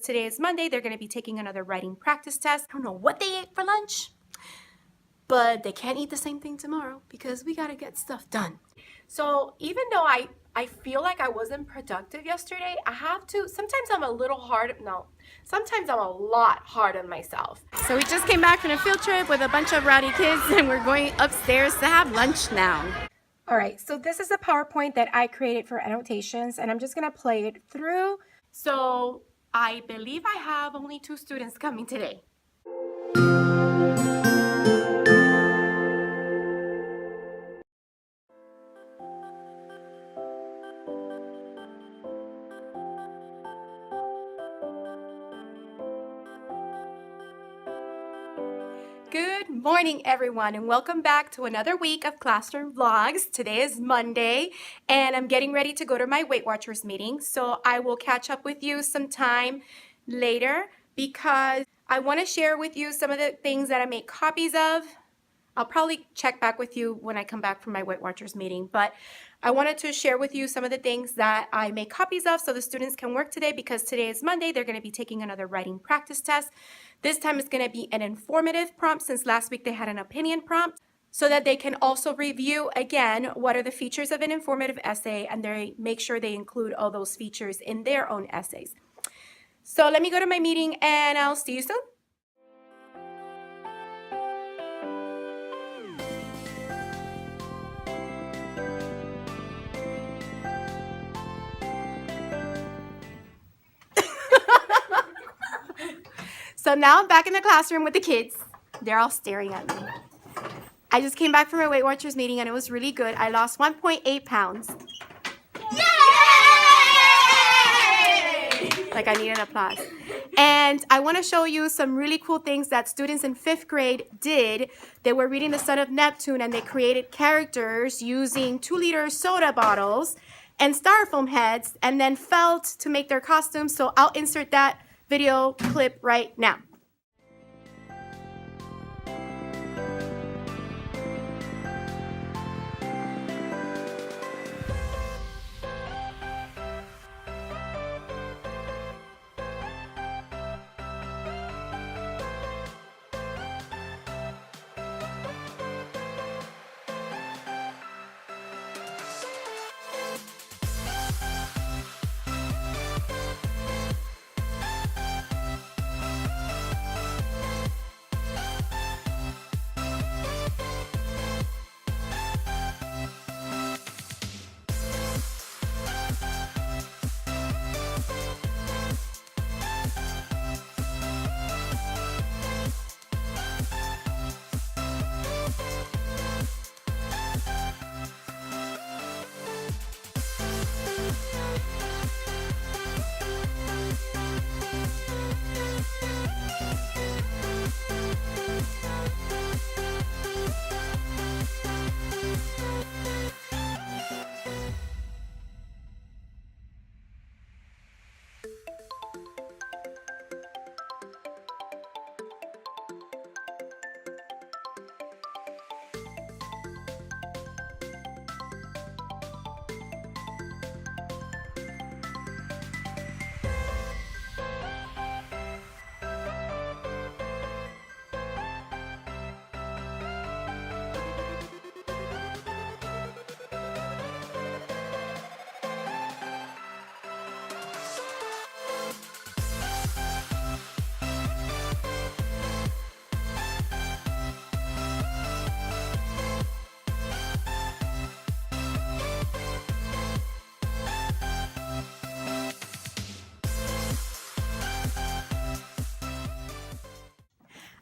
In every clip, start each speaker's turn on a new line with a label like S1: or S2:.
S1: Today is Monday. They're going to be taking another writing practice test. I don't know what they ate for lunch, but they can't eat the same thing tomorrow because we got to get stuff done. So even though I feel like I wasn't productive yesterday, I have to, sometimes I'm a little hard, no, sometimes I'm a lot hard on myself. So we just came back from a field trip with a bunch of rowdy kids and we're going upstairs to have lunch now. All right, so this is a PowerPoint that I created for annotations and I'm just gonna play it through. So I believe I have only 2 students coming today. Good morning, everyone, and welcome back to another week of Classroom Vlogs. Today is Monday, and I'm getting ready to go to my Weight Watchers meeting, so I will catch up with you sometime later because I want to share with you some of the things that I made copies of. I'll probably check back with you when I come back from my Weight Watchers meeting, but I wanted to share with you some of the things that I made copies of so the students can work today because today is Monday. They're going to be taking another writing practice test. This time it's going to be an informative prompt since last week they had an opinion prompt so that they can also review again what are the features of an informative essay and they make sure they include all those features in their own essays. So let me go to my meeting and I'll see you soon. So now I'm back in the classroom with the kids. They're all staring at me. I just came back from my Weight Watchers meeting and it was really good. I lost 1.8 pounds. Yay! Like I need an applause. And I want to show you some really cool things that students in 5th grade did. They were reading The Son of Neptune and they created characters using 2-liter soda bottles and styrofoam heads and then felt to make their costumes. So I'll insert that video clip right now.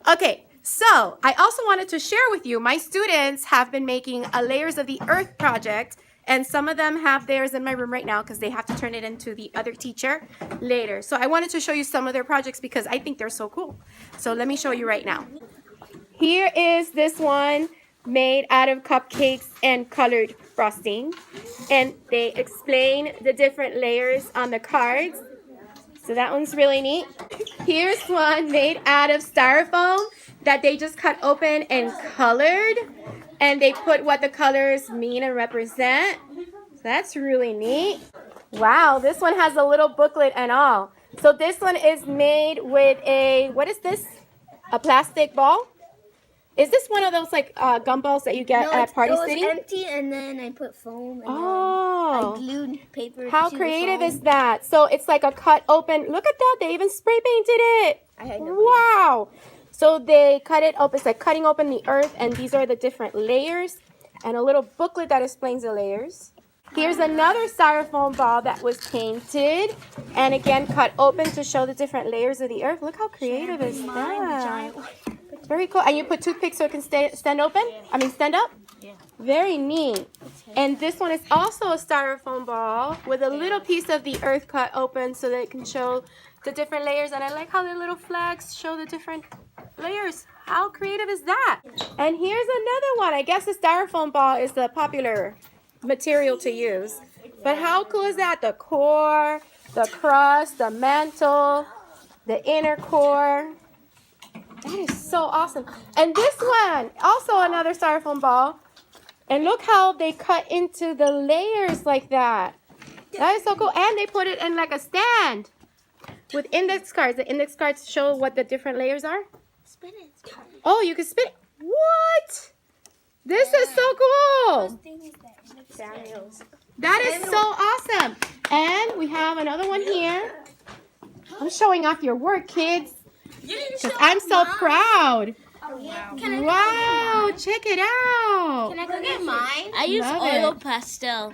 S1: Okay, so I also wanted to share with you, my students have been making a Layers of the Earth project, and some of them have theirs in my room right now because they have to turn it into the other teacher later. So I wanted to show you some of their projects because I think they're so cool. So let me show you right now. Here is this one made out of cupcakes and colored frosting, and they explain the different layers on the cards. So that one's really neat. Here's one made out of styrofoam that they just cut open and colored. And they put what the colors mean and represent. So that's really neat. Wow, this one has a little booklet and all. So this one is made with a, what is this? A plastic ball? Is this one of those like gumballs that you get at Party City?
S2: It was empty, and then I put foam, and then
S1: Oh,
S2: I glued paper
S1: how
S2: to
S1: creative
S2: the
S1: is
S2: foam.
S1: that? So it's like a cut open. Look at that. They even spray painted it.
S2: I had no
S1: Wow. So they cut it open. It's like cutting open the earth, and these are the different layers, and a little booklet that explains the layers. Here's another styrofoam ball that was painted and again cut open to show the different layers of the earth. Look how creative is that? Very cool. And you put toothpicks so it can stand open? Stand up?
S2: Yeah.
S1: Very neat. And this one is also a styrofoam ball with a little piece of the earth cut open so that it can show the different layers. And I like how the little flags show the different layers. How creative is that? And here's another one. I guess the styrofoam ball is the popular material to use. But how cool is that? The core, the crust, the mantle, the inner core. That is so awesome. And this one, also another styrofoam ball. And look how they cut into the layers like that. That is so cool. And they put it in like a stand with index cards. The index cards show what the different layers are.
S2: Spin it.
S1: Oh, you can spin it. What? This is so cool. That is so awesome. And we have another one here. I'm showing off your work, kids. Because I'm so proud. Wow, check it out.
S2: Can I go get mine?
S3: I use
S1: Love
S3: oil
S1: it.
S3: pastel.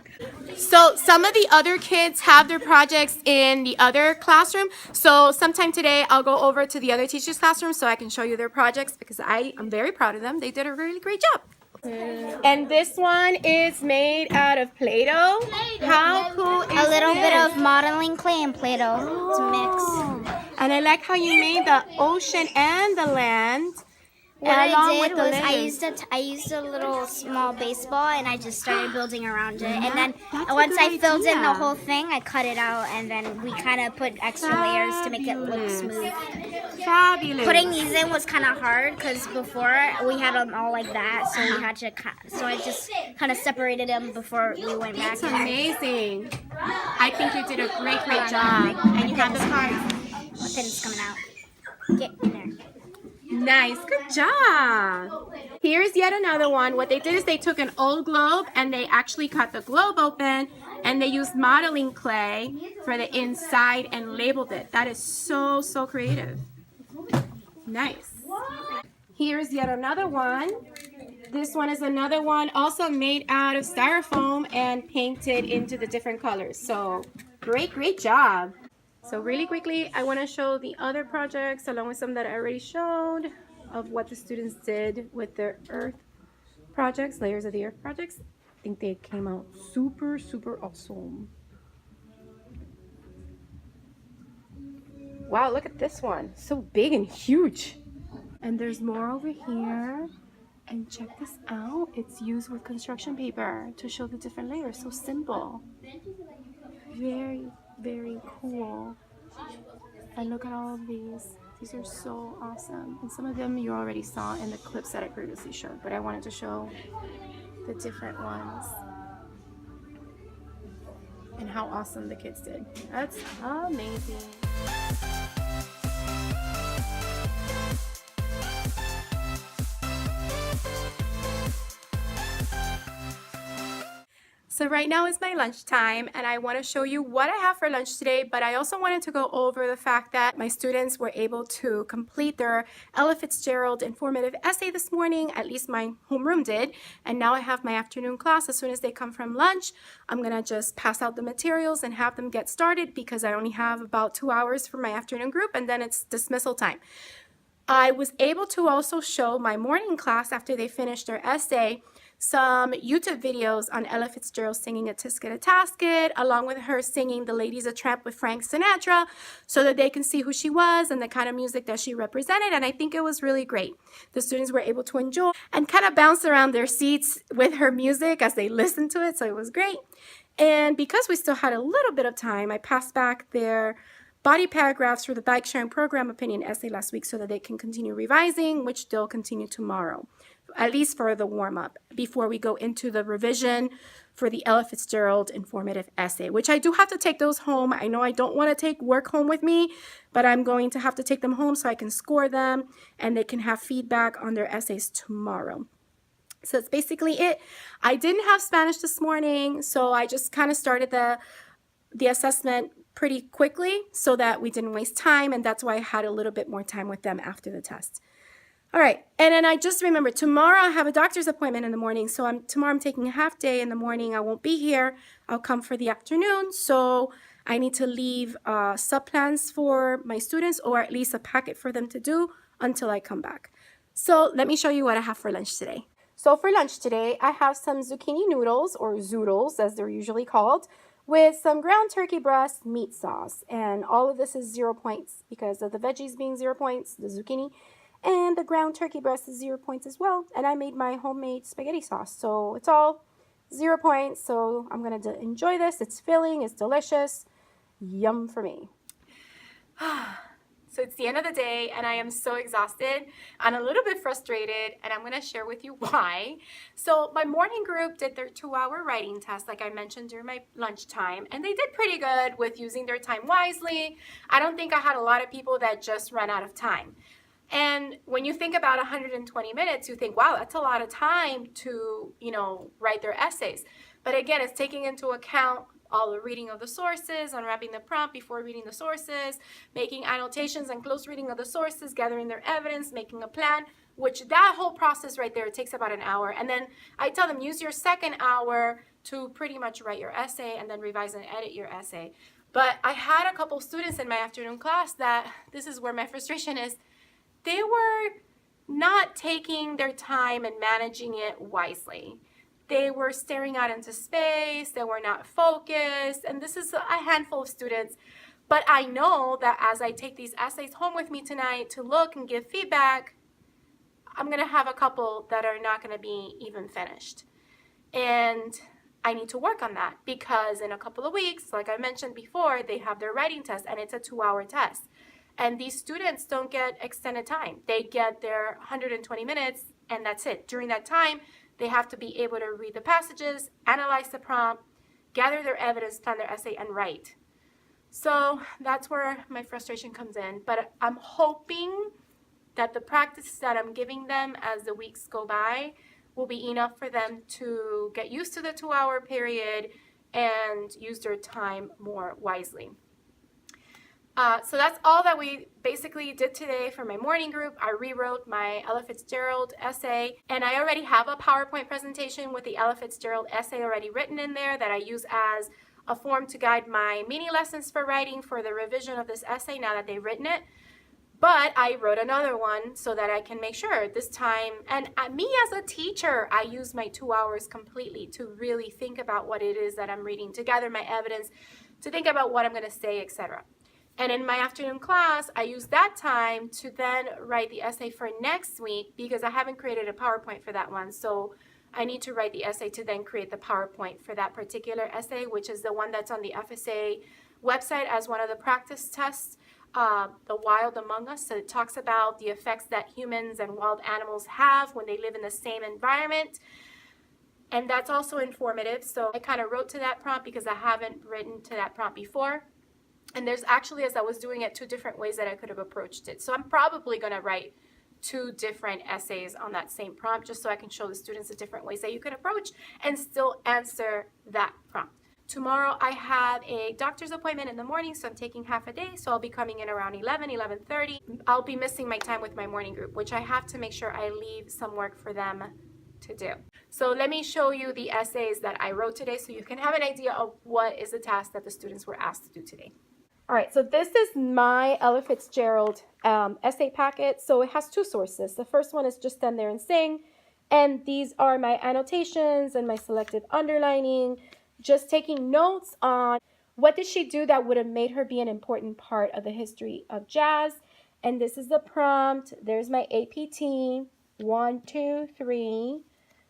S1: So some of the other kids have their projects in the other classroom. So sometime today I'll go over to the other teachers' classroom so I can show you their projects because I'm very proud of them. They did a really great job. And this one is made out of Play-Doh. How cool is
S2: A little
S1: this?
S2: bit of modeling clay and Play-Doh to mix.
S1: And I like how you made the ocean and the land.
S2: What
S1: and along
S2: I
S1: with
S2: did
S1: the
S2: was
S1: layers.
S2: I used a little small baseball and I just started building around it. And then
S1: That's a
S2: once
S1: good
S2: I filled in the
S1: idea.
S2: whole thing, I cut it out and then we kind of put extra layers to make it look
S1: Fabulous.
S2: smooth.
S1: Fabulous.
S2: Putting these in was kind of hard because before we had them all like that, so we had to so I just kind of separated them before we went back.
S1: That's amazing. I think you did a great job. And you have the cards.
S2: The pin's coming out. Get in there.
S1: Nice, good job. Here's yet another one. What they did is they took an old globe and they actually cut the globe open and they used modeling clay for the inside and labeled it. That is so creative. Nice. Here's yet another one. This one is another one also made out of styrofoam and painted into the different colors. So great job. So really quickly, I want to show the other projects along with some that I already showed of what the students did with their earth projects, layers of the earth projects. I think they came out super awesome. Wow, look at this one. So big and huge. And there's more over here. And check this out. It's used with construction paper to show the different layers. So simple. Very cool. And look at all of these. These are so awesome. And some of them you already saw in the clips that I previously showed, but I wanted to show the different ones and how awesome the kids did. That's amazing. So right now is my lunchtime and I want to show you what I have for lunch today, but I also wanted to go over the fact that my students were able to complete their Ella Fitzgerald informative essay this morning, at least my homeroom did, and now I have my afternoon class. As soon as they come from lunch, I'm going to just pass out the materials and have them get started because I only have about 2 hours for my afternoon group and then it's dismissal time. I was able to also show my morning class after they finished their essay some YouTube videos on Ella Fitzgerald singing a Tisket a Tasket, along with her singing The Ladies a Tramp with Frank Sinatra, so that they can see who she was and the kind of music that she represented, and I think it was really great. The students were able to enjoy and kind of bounce around their seats with her music as they listened to it, so it was great. And because we still had a little bit of time, I passed back their body paragraphs for the bike sharing program opinion essay last week so that they can continue revising, which they'll continue tomorrow. at least for the warm-up, before we go into the revision for the Ella Fitzgerald informative essay, which I do have to take those home. I know I don't want to take work home with me, but I'm going to have to take them home so I can score them and they can have feedback on their essays tomorrow. So that's basically it. I didn't have Spanish this morning, so I just kind of started the assessment pretty quickly so that we didn't waste time, and that's why I had a little bit more time with them after the test. All right, and then I just remembered tomorrow I have a doctor's appointment in the morning, so tomorrow I'm taking a half day in the morning. I won't be here. I'll come for the afternoon, so I need to leave sub-plans for my students, or at least a packet for them to do until I come back. So let me show you what I have for lunch today. So for lunch today, I have some zucchini noodles, or zoodles as they're usually called, with some ground turkey breast meat sauce. And all of this is 0 points because of the veggies being 0 points, the zucchini, and the ground turkey breast is 0 points as well. And I made my homemade spaghetti sauce. So it's all 0 points. So I'm going to enjoy this. It's filling. It's delicious. Yum for me. So it's the end of the day and I am so exhausted and a little bit frustrated, and I'm going to share with you why. So my morning group did their 2-hour writing test like I mentioned during my lunchtime, and they did pretty good with using their time wisely. I don't think I had a lot of people that just ran out of time. And when you think about 120 minutes, you think, wow, that's a lot of time to, write their essays. But again, it's taking into account all the reading of the sources, unwrapping the prompt before reading the sources, making annotations and close reading of the sources, gathering their evidence, making a plan, which that whole process right there takes about an hour. And then I tell them, use your second hour to pretty much write your essay and then revise and edit your essay. But I had a couple students in my afternoon class that, this is where my frustration is, they were not taking their time and managing it wisely. They were staring out into space, they were not focused, and this is a handful of students. But I know that as I take these essays home with me tonight to look and give feedback, I'm gonna have a couple that are not gonna be even finished. And I need to work on that because in a couple of weeks, like I mentioned before, they have their writing test and it's a 2-hour test. And these students don't get extended time. They get their 120 minutes and that's it. During that time, they have to be able to read the passages, analyze the prompt, gather their evidence, plan their essay, and write. So that's where my frustration comes in. But I'm hoping that the practice that I'm giving them as the weeks go by will be enough for them to get used to the 2-hour period and use their time more wisely. So that's all that we basically did today for my morning group. I rewrote my Ella Fitzgerald essay, and I already have a PowerPoint presentation with the Ella Fitzgerald essay already written in there that I use as a form to guide my mini lessons for writing for the revision of this essay now that they've written it. But I wrote another one so that I can make sure this time, and me as a teacher, I use my 2 hours completely to really think about what it is that I'm reading, to gather my evidence, to think about what I'm going to say, etc. And in my afternoon class, I use that time to then write the essay for next week because I haven't created a PowerPoint for that one. So I need to write the essay to then create the PowerPoint for that particular essay, which is the one that's on the FSA website as one of the practice tests, The Wild Among Us. So it talks about the effects that humans and wild animals have when they live in the same environment. And that's also informative. So I kind of wrote to that prompt because I haven't written to that prompt before. And there's actually, as I was doing it, 2 different ways that I could have approached it. So I'm probably going to write 2 different essays on that same prompt just so I can show the students the different ways that you could approach and still answer that prompt. Tomorrow I have a doctor's appointment in the morning, so I'm taking half a day. So I'll be coming in around 11:30. I'll be missing my time with my morning group, which I have to make sure I leave some work for them to do. So let me show you the essays that I wrote today so you can have an idea of what is the task that the students were asked to do today. All right, so this is my Ella Fitzgerald essay packet. So it has 2 sources. The first one is just stand there and sing. And these are my annotations and my selective underlining, just taking notes on what did she do that would have made her be an important part of the history of jazz. And this is the prompt. There's my APT, 1, 2, 3.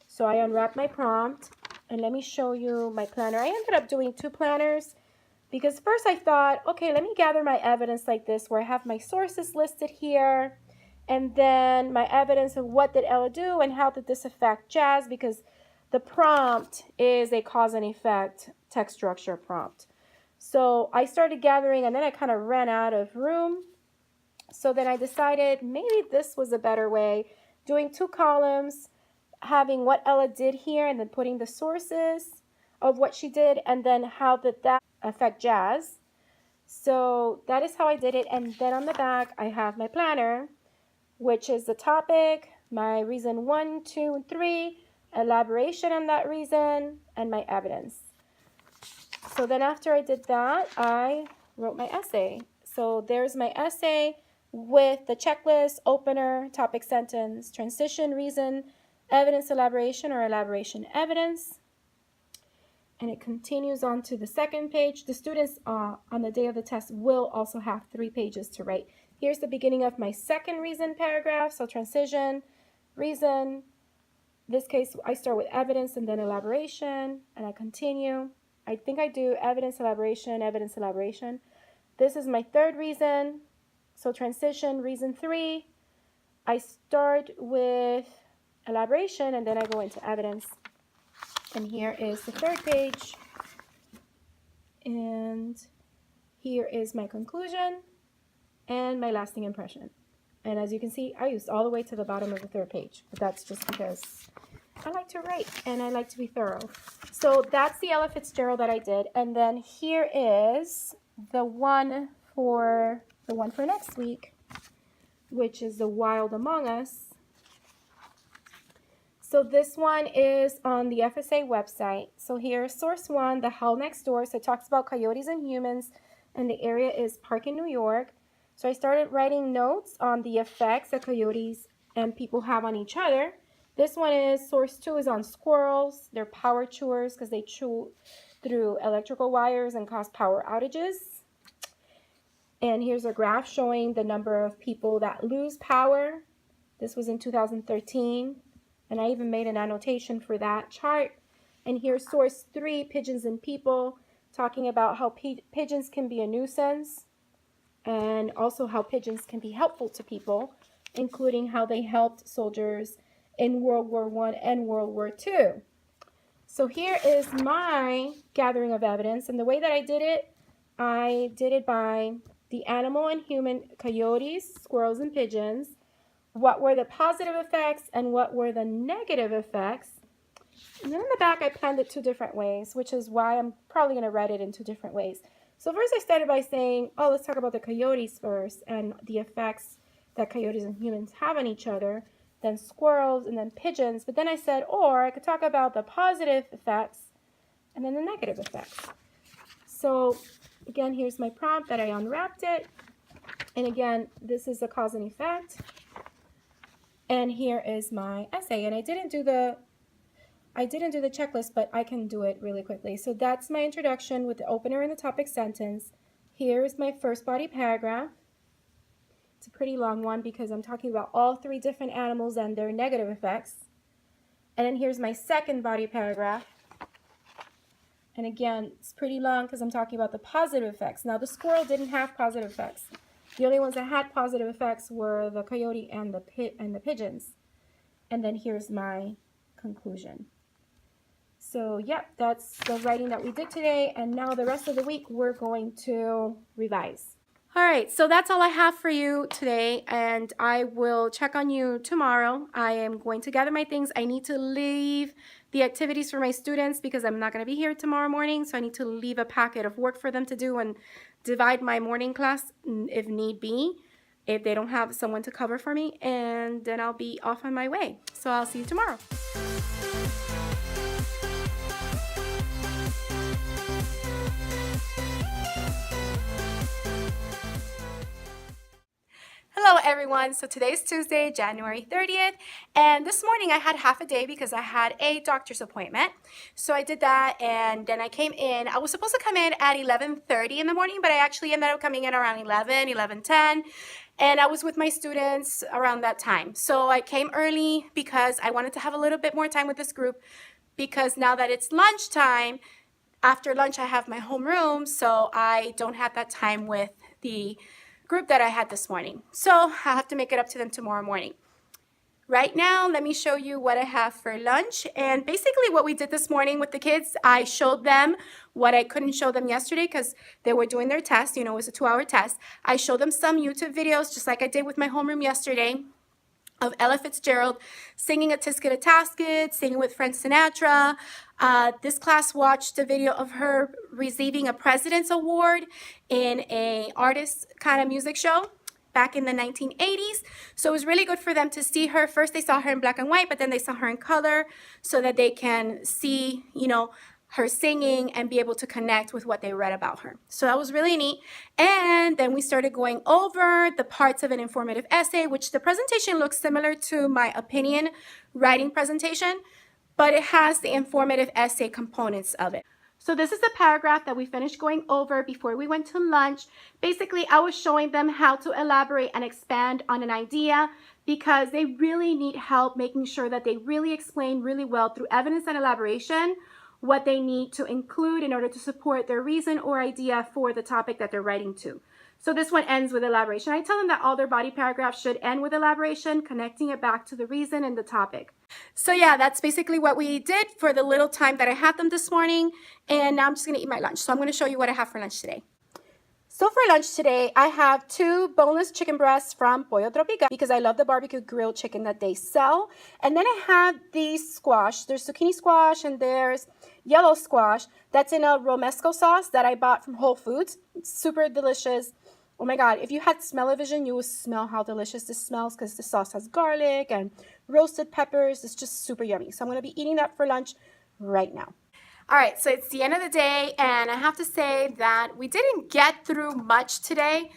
S1: So I unwrap my prompt and let me show you my planner. I ended up doing 2 planners. Because first I thought, okay, let me gather my evidence like this where I have my sources listed here and then my evidence of what did Ella do and how did this affect Jazz, because the prompt is a cause and effect text structure prompt. So I started gathering, and then I kind of ran out of room. So then I decided maybe this was a better way, doing 2 columns, having what Ella did here, and then putting the sources of what she did, and then how did that affect Jazz. So that is how I did it. And then on the back, I have my planner, which is the topic, my reason 1, 2, and 3, elaboration on that reason, and my evidence. So then after I did that, I wrote my essay. So there's my essay with the checklist, opener, topic, sentence, transition, reason, evidence, elaboration, or elaboration, evidence. And it continues on to the second page. The students on the day of the test will also have 3 pages to write. Here's the beginning of my second reason paragraph. So transition, reason. In this case, I start with evidence and then elaboration, and I continue. I think I do evidence, elaboration, evidence, elaboration. This is my third reason. So transition, reason 3. I start with elaboration, and then I go into evidence. And here is the third page. And here is my conclusion and my lasting impression. And as you can see, I used all the way to the bottom of the third page, but that's just because I like to write and I like to be thorough. So that's the Ella Fitzgerald that I did. And then here is the one for next week, which is The Wild Among Us. So this one is on the FSA website. So here's source 1, The Hell Next Door. So it talks about coyotes and humans, and the area is Park in New York. So I started writing notes on the effects that coyotes and people have on each other. This one is, source 2 is on squirrels. They're power chewers because they chew through electrical wires and cause power outages. And here's a graph showing the number of people that lose power. This was in 2013. And I even made an annotation for that chart. And here's source 3, pigeons and people, talking about how pigeons can be a nuisance and also how pigeons can be helpful to people, including how they helped soldiers in World War I and World War II. So here is my gathering of evidence. And the way that I did it by the animal and human coyotes, squirrels, and pigeons. What were the positive effects and what were the negative effects. And then in the back, I planned it 2 different ways, which is why I'm probably going to write it in 2 different ways. So first I started by saying, oh, let's talk about the coyotes first and the effects that coyotes and humans have on each other, then squirrels, and then pigeons. But then I said, or I could talk about the positive effects and then the negative effects. So again, here's my prompt that I unwrapped it. And again, this is the cause and effect. And here is my essay. And I didn't do the checklist, but I can do it really quickly. So that's my introduction with the opener and the topic sentence. Here's my first body paragraph. It's a pretty long one because I'm talking about all 3 different animals and their negative effects. And then here's my second body paragraph. And again, it's pretty long because I'm talking about the positive effects. Now, the squirrel didn't have positive effects. The only ones that had positive effects were the coyote and the pigeons. And then here's my conclusion. So, yep, that's the writing that we did today. And now the rest of the week, we're going to revise. All right, so that's all I have for you today, and I will check on you tomorrow. I am going to gather my things. I need to leave the activities for my students because I'm not going to be here tomorrow morning, so I need to leave a packet of work for them to do and divide my morning class if need be, if they don't have someone to cover for me, and then I'll be off on my way. So I'll see you tomorrow. Hello everyone, so today's Tuesday, January 30th, and this morning I had half a day because I had a doctor's appointment. So I did that, and then I came in. I was supposed to come in at 11:30 in the morning, but I actually ended up coming in around 11:10, and I was with my students around that time. So I came early because I wanted to have a little bit more time with this group, because now that it's lunchtime, after lunch I have my homeroom, so I don't have that time with the group that I had this morning. So I'll have to make it up to them tomorrow morning. Right now, let me show you what I have for lunch. And basically what we did this morning with the kids, I showed them what I couldn't show them yesterday because they were doing their test. You know, it was a 2-hour test. I showed them some YouTube videos, just like I did with my homeroom yesterday, of Ella Fitzgerald singing a Tisket a Tasket, singing with Frank Sinatra. This class watched a video of her receiving a President's Award in a artist kind of music show back in the 1980s. So it was really good for them to see her. First they saw her in black and white, but then they saw her in color so that they can see, you know, her singing and be able to connect with what they read about her. So that was really neat. And then we started going over the parts of an informative essay, which the presentation looks similar to my opinion writing presentation, but it has the informative essay components of it. So this is the paragraph that we finished going over before we went to lunch. Basically, I was showing them how to elaborate and expand on an idea because they really need help making sure that they really explain really well through evidence and elaboration what they need to include in order to support their reason or idea for the topic that they're writing to. So this one ends with elaboration. I tell them that all their body paragraphs should end with elaboration, connecting it back to the reason and the topic. So yeah, that's basically what we did for the little time that I had them this morning. And now I'm just gonna eat my lunch. So I'm gonna show you what I have for lunch today. So for lunch today, I have 2 boneless chicken breasts from Pollo Tropical because I love the barbecue grilled chicken that they sell. And then I have these squash. There's zucchini squash and there's yellow squash that's in a romesco sauce that I bought from Whole Foods. It's super delicious. Oh my God, if you had smell-o-vision, you would smell how delicious this smells because the sauce has garlic and roasted peppers. It's just super yummy. So I'm going to be eating that for lunch right now. All right, so it's the end of the day, and I have to say that we didn't get through much today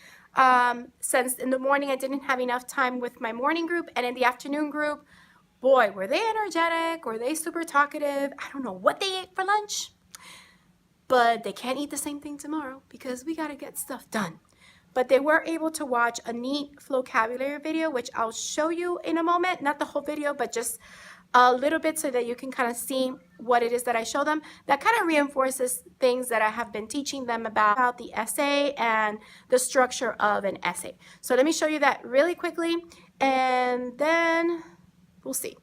S1: since in the morning I didn't have enough time with my morning group, and in the afternoon group, boy, were they energetic, were they super talkative. I don't know what they ate for lunch, but they can't eat the same thing tomorrow because we got to get stuff done. But they were able to watch a neat vocabulary video, which I'll show you in a moment. Not the whole video, but just a little bit so that you can kind of see what it is that I show them. That kind of reinforces things that I have been teaching them about the essay and the structure of an essay. So let me show you that really quickly, and then we'll see.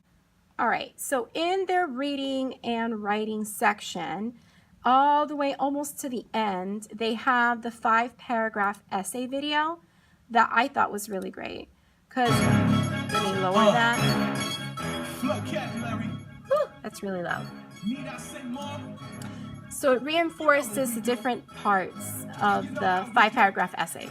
S1: All right, so in their reading and writing section, all the way almost to the end, they have the 5-paragraph essay video that I thought was really great. Because, let me lower that. Whew, that's really loud. So it reinforces the different parts of the 5-paragraph essay.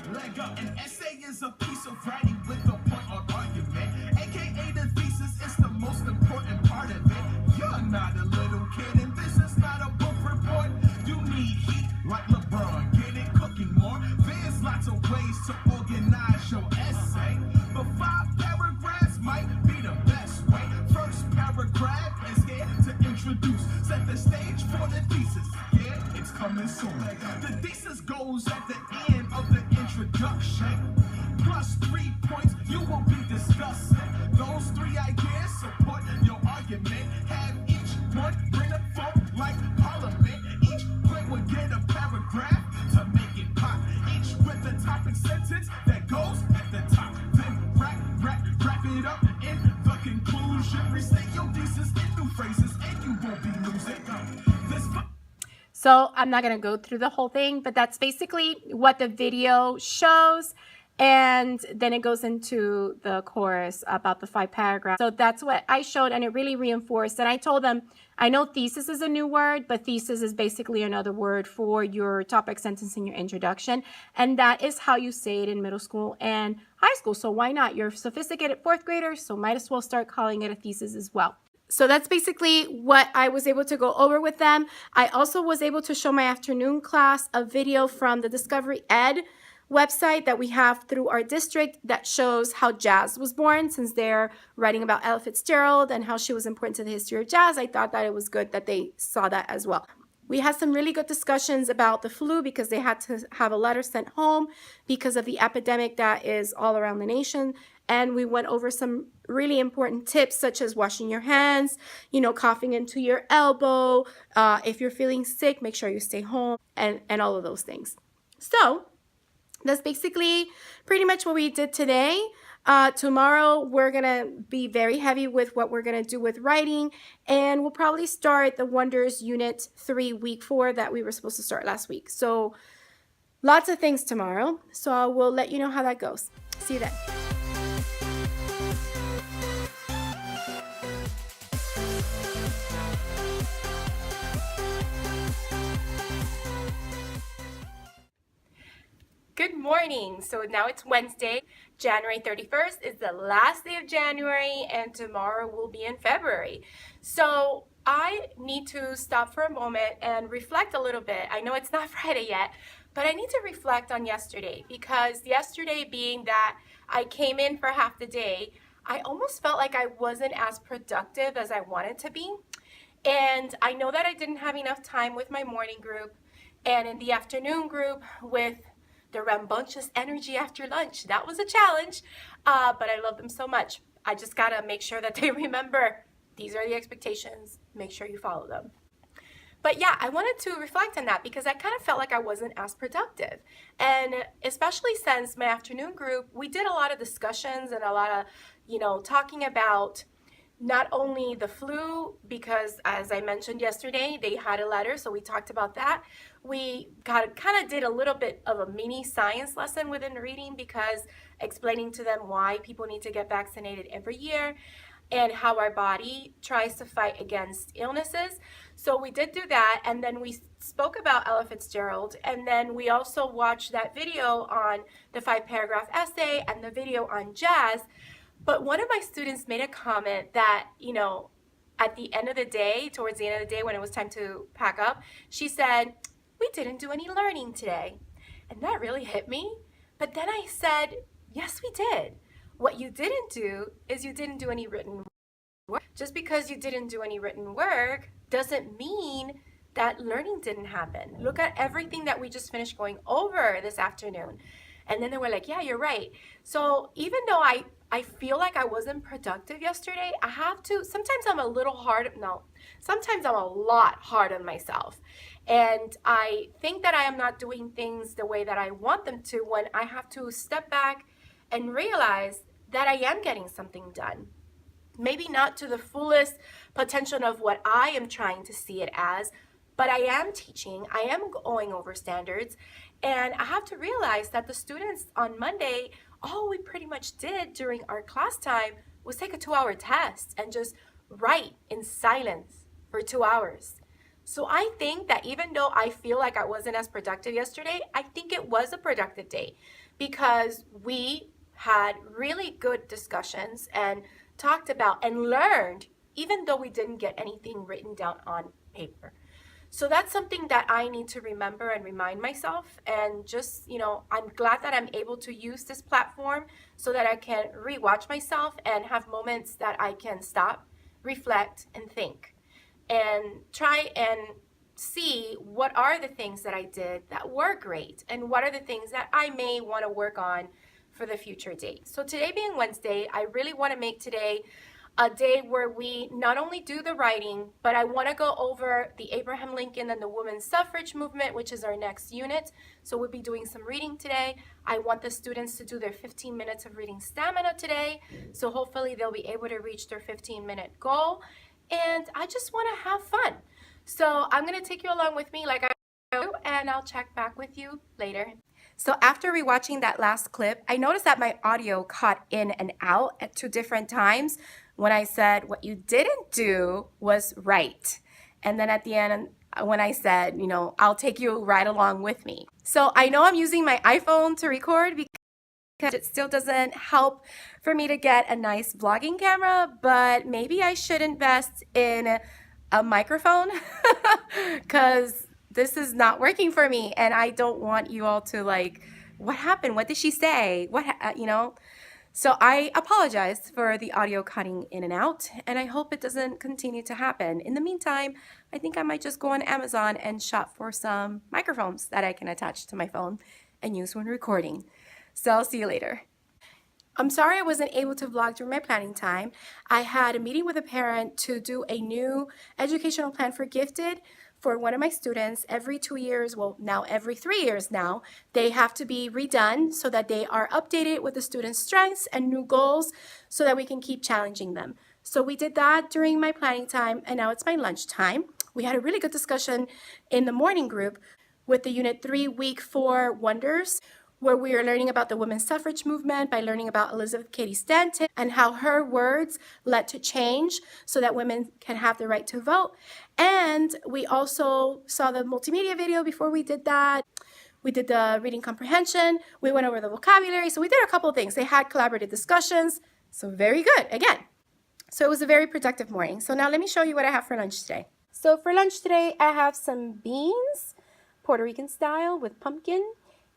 S3: An essay is a piece of writing with a point or argument, aka the thesis is the most important part of it. You're not a little kid and this is not a book report. You need heat like LeBron, get it cooking more. There's lots of ways to organize your essay, but 5 paragraphs might be the best way. First paragraph is here to introduce, set the stage for the thesis. Yeah, it's coming soon. The thesis goes at the end of the introduction, plus 3 points you will be discussing. Those 3 ideas support your argument. Have each one bring a vote like parliament. Each point will get a paragraph to make it pop. Each with a topic sentence that goes at the top. Then wrap it up in the conclusion. Restate your thesis in new phrases and you won't be losing.
S1: So I'm not going to go through the whole thing, but that's basically what the video shows. And then it goes into the chorus about the 5 paragraphs. So that's what I showed, and it really reinforced. And I told them, I know thesis is a new word, but thesis is basically another word for your topic sentence in your introduction. And that is how you say it in middle school and high school. So why not? You're sophisticated 4th graders, so might as well start calling it a thesis as well. So that's basically what I was able to go over with them. I also was able to show my afternoon class a video from the Discovery Ed website that we have through our district that shows how jazz was born, since they're writing about Ella Fitzgerald and how she was important to the history of jazz. I thought that it was good that they saw that as well. We had some really good discussions about the flu because they had to have a letter sent home because of the epidemic that is all around the nation. And we went over some really important tips such as washing your hands, you know, coughing into your elbow. If you're feeling sick, make sure you stay home and all of those things. So that's basically pretty much what we did today. Tomorrow we're gonna be very heavy with what we're gonna do with writing, and we'll probably start the Wonders Unit 3 week 4 that we were supposed to start last week. So lots of things tomorrow. So I will let you know how that goes. See you then. Good morning. So now it's Wednesday. January 31st is the last day of January, and tomorrow will be in February. So I need to stop for a moment and reflect a little bit. I know it's not Friday yet, but I need to reflect on yesterday, because yesterday being that I came in for half the day, I almost felt like I wasn't as productive as I wanted to be. And I know that I didn't have enough time with my morning group and in the afternoon group with the rambunctious energy after lunch. That was a challenge, but I love them so much. I just gotta make sure that they remember these are the expectations. Make sure you follow them. But yeah, I wanted to reflect on that because I kind of felt like I wasn't as productive. And especially since my afternoon group, we did a lot of discussions and a lot of, talking about not only the flu, because as I mentioned yesterday, they had a letter, so we talked about that. We kind of did a little bit of a mini science lesson within reading, because explaining to them why people need to get vaccinated every year and how our body tries to fight against illnesses. So we did do that, and then we spoke about Ella Fitzgerald, and then we also watched that video on the 5-paragraph essay and the video on jazz. But one of my students made a comment that, at the end of the day, towards the end of the day when it was time to pack up, she said, "We didn't do any learning today." And that really hit me. But then I said, yes, we did. What you didn't do is you didn't do any written work. Just because you didn't do any written work doesn't mean that learning didn't happen. Look at everything that we just finished going over this afternoon. And then they were like, yeah, you're right. So even though I feel like I wasn't productive yesterday, I have to, sometimes I'm a lot hard on myself. And I think that I am not doing things the way that I want them to, when I have to step back and realize that I am getting something done. Maybe not to the fullest potential of what I am trying to see it as, but I am teaching, I am going over standards, and I have to realize that the students on Monday, all we pretty much did during our class time was take a 2-hour test and just write in silence for 2 hours. So I think that even though I feel like I wasn't as productive yesterday, I think it was a productive day, because we had really good discussions and talked about and learned, even though we didn't get anything written down on paper. So that's something that I need to remember and remind myself. And just, I'm glad that I'm able to use this platform so that I can rewatch myself and have moments that I can stop, reflect, and think, and try and see what are the things that I did that were great and what are the things that I may want to work on for the future date. So today being Wednesday, I really want to make today a day where we not only do the writing, but I want to go over the Abraham Lincoln and the women's suffrage movement, which is our next unit. So we'll be doing some reading today. I want the students to do their 15 minutes of reading stamina today. So hopefully they'll be able to reach their 15-minute goal. And I just want to have fun. So I'm going to take you along with me like I do, and I'll check back with you later. So after rewatching that last clip, I noticed that my audio caught in and out at 2 different times when I said what you didn't do was write. And then at the end, when I said, I'll take you right along with me. So I know I'm using my iPhone to record because it still doesn't help for me to get a nice vlogging camera, but maybe I should invest in a microphone because this is not working for me, and I don't want you all to what happened? What did she say? So I apologize for the audio cutting in and out, and I hope it doesn't continue to happen. In the meantime, I think I might just go on Amazon and shop for some microphones that I can attach to my phone and use when recording. So I'll see you later. I'm sorry I wasn't able to vlog during my planning time. I had a meeting with a parent to do a new educational plan for gifted for one of my students every 2 years, well, now every 3 years now, they have to be redone so that they are updated with the students' strengths and new goals so that we can keep challenging them. So we did that during my planning time, and now it's my lunch time. We had a really good discussion in the morning group with the Unit 3 Week 4 Wonders, where we are learning about the women's suffrage movement by learning about Elizabeth Cady Stanton and how her words led to change so that women can have the right to vote. And we also saw the multimedia video before we did that. We did the reading comprehension. We went over the vocabulary. So we did a couple of things. They had collaborative discussions. So very good, again. So it was a very productive morning. So now let me show you what I have for lunch today. So for lunch today, I have some beans, Puerto Rican style with pumpkin.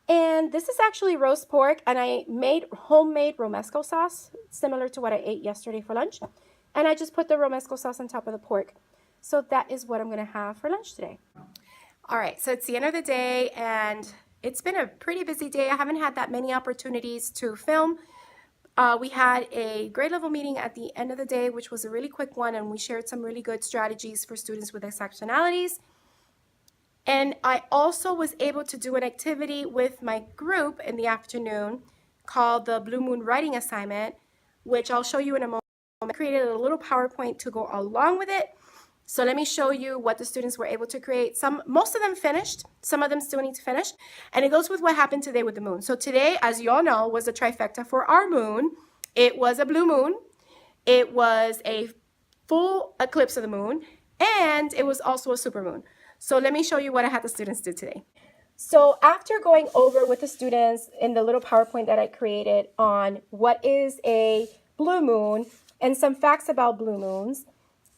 S1: And this is actually roast pork, and I made homemade romesco sauce, similar to what I ate yesterday for lunch. And I just put the romesco sauce on top of the pork. So that is what I'm going to have for lunch today. All right, so it's the end of the day, and it's been a pretty busy day. I haven't had that many opportunities to film. We had a grade level meeting at the end of the day, which was a really quick one, and we shared some really good strategies for students with exceptionalities. And I also was able to do an activity with my group in the afternoon called the Blue Moon Writing Assignment, which I'll show you in a moment. I created a little PowerPoint to go along with it. So let me show you what the students were able to create. Most of them finished. Some of them still need to finish. And it goes with what happened today with the moon. So today, as you all know, was a trifecta for our moon. It was a blue moon. It was a full eclipse of the moon. And it was also a supermoon. So let me show you what I had the students do today. So after going over with the students in the little PowerPoint that I created on what is a blue moon and some facts about blue moons,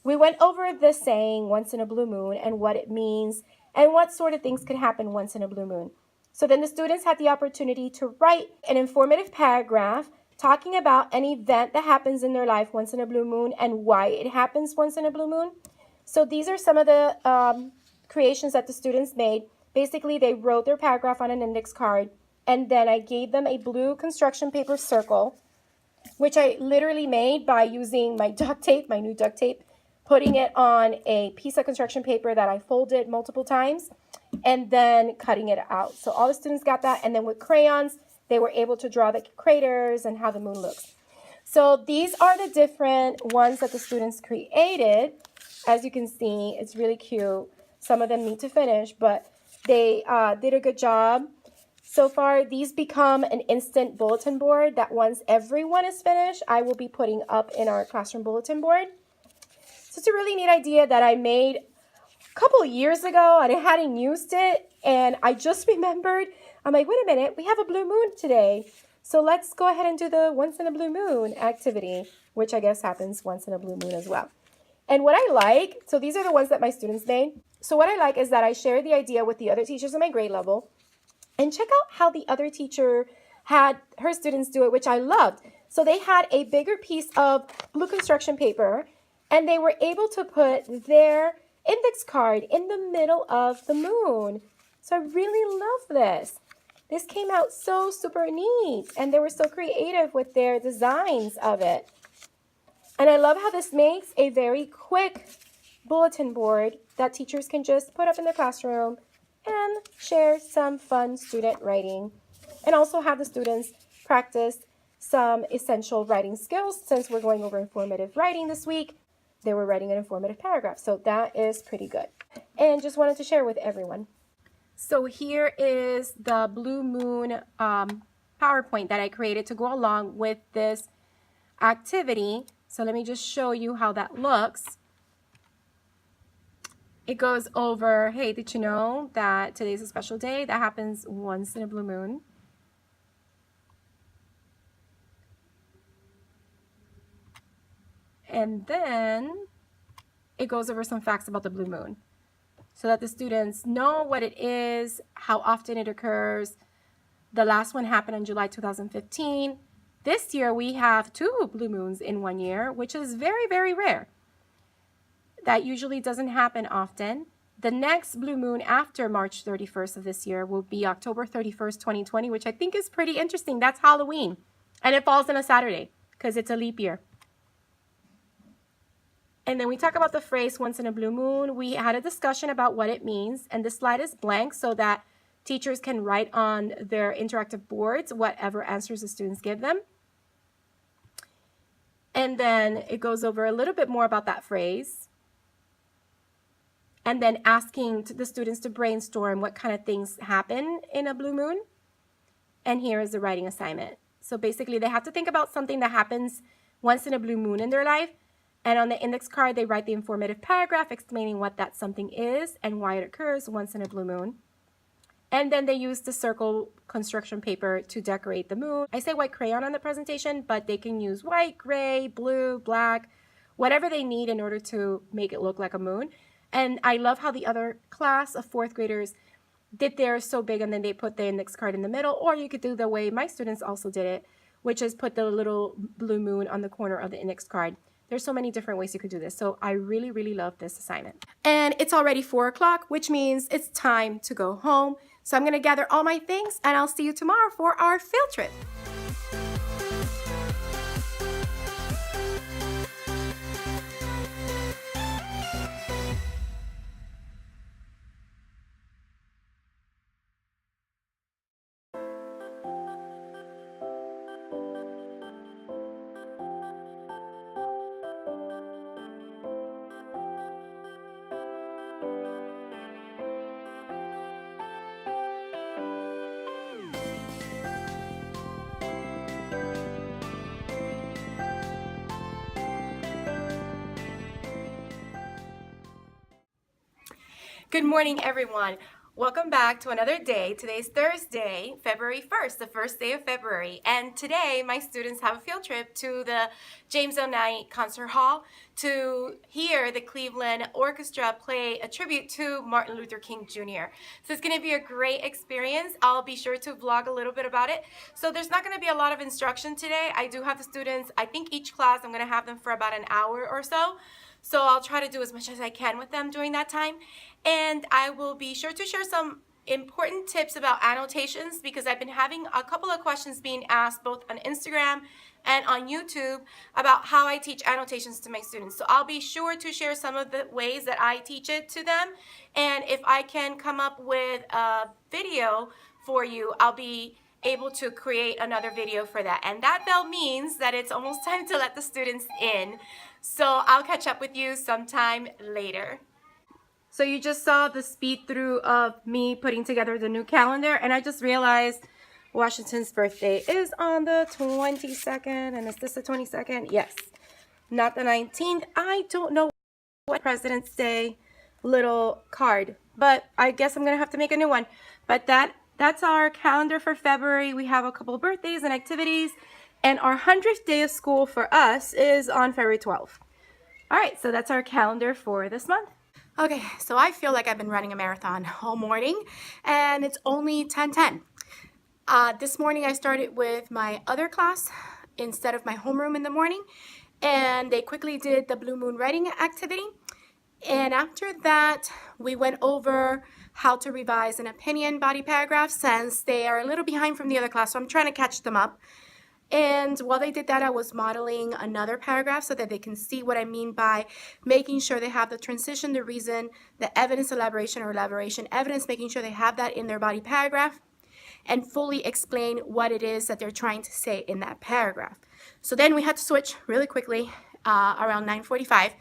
S1: we went over the saying once in a blue moon and what it means and what sort of things could happen once in a blue moon. So then the students had the opportunity to write an informative paragraph talking about an event that happens in their life once in a blue moon and why it happens once in a blue moon. So these are some of the creations that the students made. Basically, they wrote their paragraph on an index card, and then I gave them a blue construction paper circle, which I literally made by using my duct tape, my new duct tape, putting it on a piece of construction paper that I folded multiple times, and then cutting it out. So all the students got that, and then with crayons, they were able to draw the craters and how the moon looks. So these are the different ones that the students created. As you can see, it's really cute. Some of them need to finish, but they did a good job. So far, these become an instant bulletin board that once everyone is finished, I will be putting up in our classroom bulletin board. So it's a really neat idea that I made a couple years ago, and I hadn't used it, and I just remembered. I'm like, wait a minute, we have a blue moon today. So let's go ahead and do the once in a blue moon activity, which I guess happens once in a blue moon as well. And what I like, so these are the ones that my students made. So what I like is that I share the idea with the other teachers in my grade level and check out how the other teacher had her students do it, which I loved. So they had a bigger piece of blue construction paper and they were able to put their index card in the middle of the moon. So I really love this. This came out so super neat and they were so creative with their designs of it. And I love how this makes a very quick bulletin board that teachers can just put up in their classroom and share some fun student writing and also have the students practice some essential writing skills. Since we're going over informative writing this week, they were writing an informative paragraph. So that is pretty good. And just wanted to share with everyone. So here is the Blue Moon PowerPoint that I created to go along with this activity. So let me just show you how that looks. It goes over, hey, did you know that today's a special day that happens once in a blue moon? And then it goes over some facts about the blue moon so that the students know what it is, how often it occurs. The last one happened in July 2015. This year we have 2 blue moons in 1 year, which is very, very rare. That usually doesn't happen often. The next blue moon after March 31st of this year will be October 31st, 2020, which I think is pretty interesting. That's Halloween. And it falls on a Saturday because it's a leap year. And then we talk about the phrase once in a blue moon. We had a discussion about what it means, and the slide is blank so that teachers can write on their interactive boards whatever answers the students give them. And then it goes over a little bit more about that phrase. And then asking the students to brainstorm what kind of things happen in a blue moon. And here is the writing assignment. So basically they have to think about something that happens once in a blue moon in their life. And on the index card, they write the informative paragraph explaining what that something is and why it occurs once in a blue moon. And then they use the circle construction paper to decorate the moon. I say white crayon on the presentation, but they can use white, gray, blue, black, whatever they need in order to make it look like a moon. And I love how the other class of fourth graders did theirs so big and then they put the index card in the middle, or you could do the way my students also did it, which is put the little blue moon on the corner of the index card. There's so many different ways you could do this. So I really, really love this assignment. And it's already 4 o'clock, which means it's time to go home. So I'm gonna gather all my things and I'll see you tomorrow for our field trip. Good morning, everyone. Welcome back to another day. Today's Thursday, February 1st, the first day of February. And today, my students have a field trip to the James L. Knight Concert Hall to hear the Cleveland Orchestra play a tribute to Martin Luther King Jr. So it's going to be a great experience. I'll be sure to vlog a little bit about it. So there's not going to be a lot of instruction today. I do have the students, I think each class, I'm going to have them for about an hour or so. So I'll try to do as much as I can with them during that time. And I will be sure to share some important tips about annotations because I've been having a couple of questions being asked both on Instagram and on YouTube about how I teach annotations to my students. So I'll be sure to share some of the ways that I teach it to them. And if I can come up with a video for you, I'll be able to create another video for that. And that bell means that it's almost time to let the students in. So I'll catch up with you sometime later. So you just saw the speed through of me putting together the new calendar, and I just realized Washington's birthday is on the 22nd, and is this the 22nd? Yes, not the 19th. I don't know what President's Day little card, but I guess I'm gonna have to make a new one. But that's our calendar for February. We have a couple of birthdays and activities, and our 100th day of school for us is on February 12th. All right, so that's our calendar for this month. Okay, so I feel like I've been running a marathon all morning, and it's only 10:10. This morning I started with my other class instead of my homeroom in the morning, and they quickly did the Blue Moon writing activity. And after that, we went over how to revise an opinion body paragraph since they are a little behind from the other class, so I'm trying to catch them up. And while they did that, I was modeling another paragraph so that they can see what I mean by making sure they have the transition, the reason, the evidence, elaboration, or elaboration evidence, making sure they have that in their body paragraph, and fully explain what it is that they're trying to say in that paragraph. So then we had to switch really quickly around 9:45.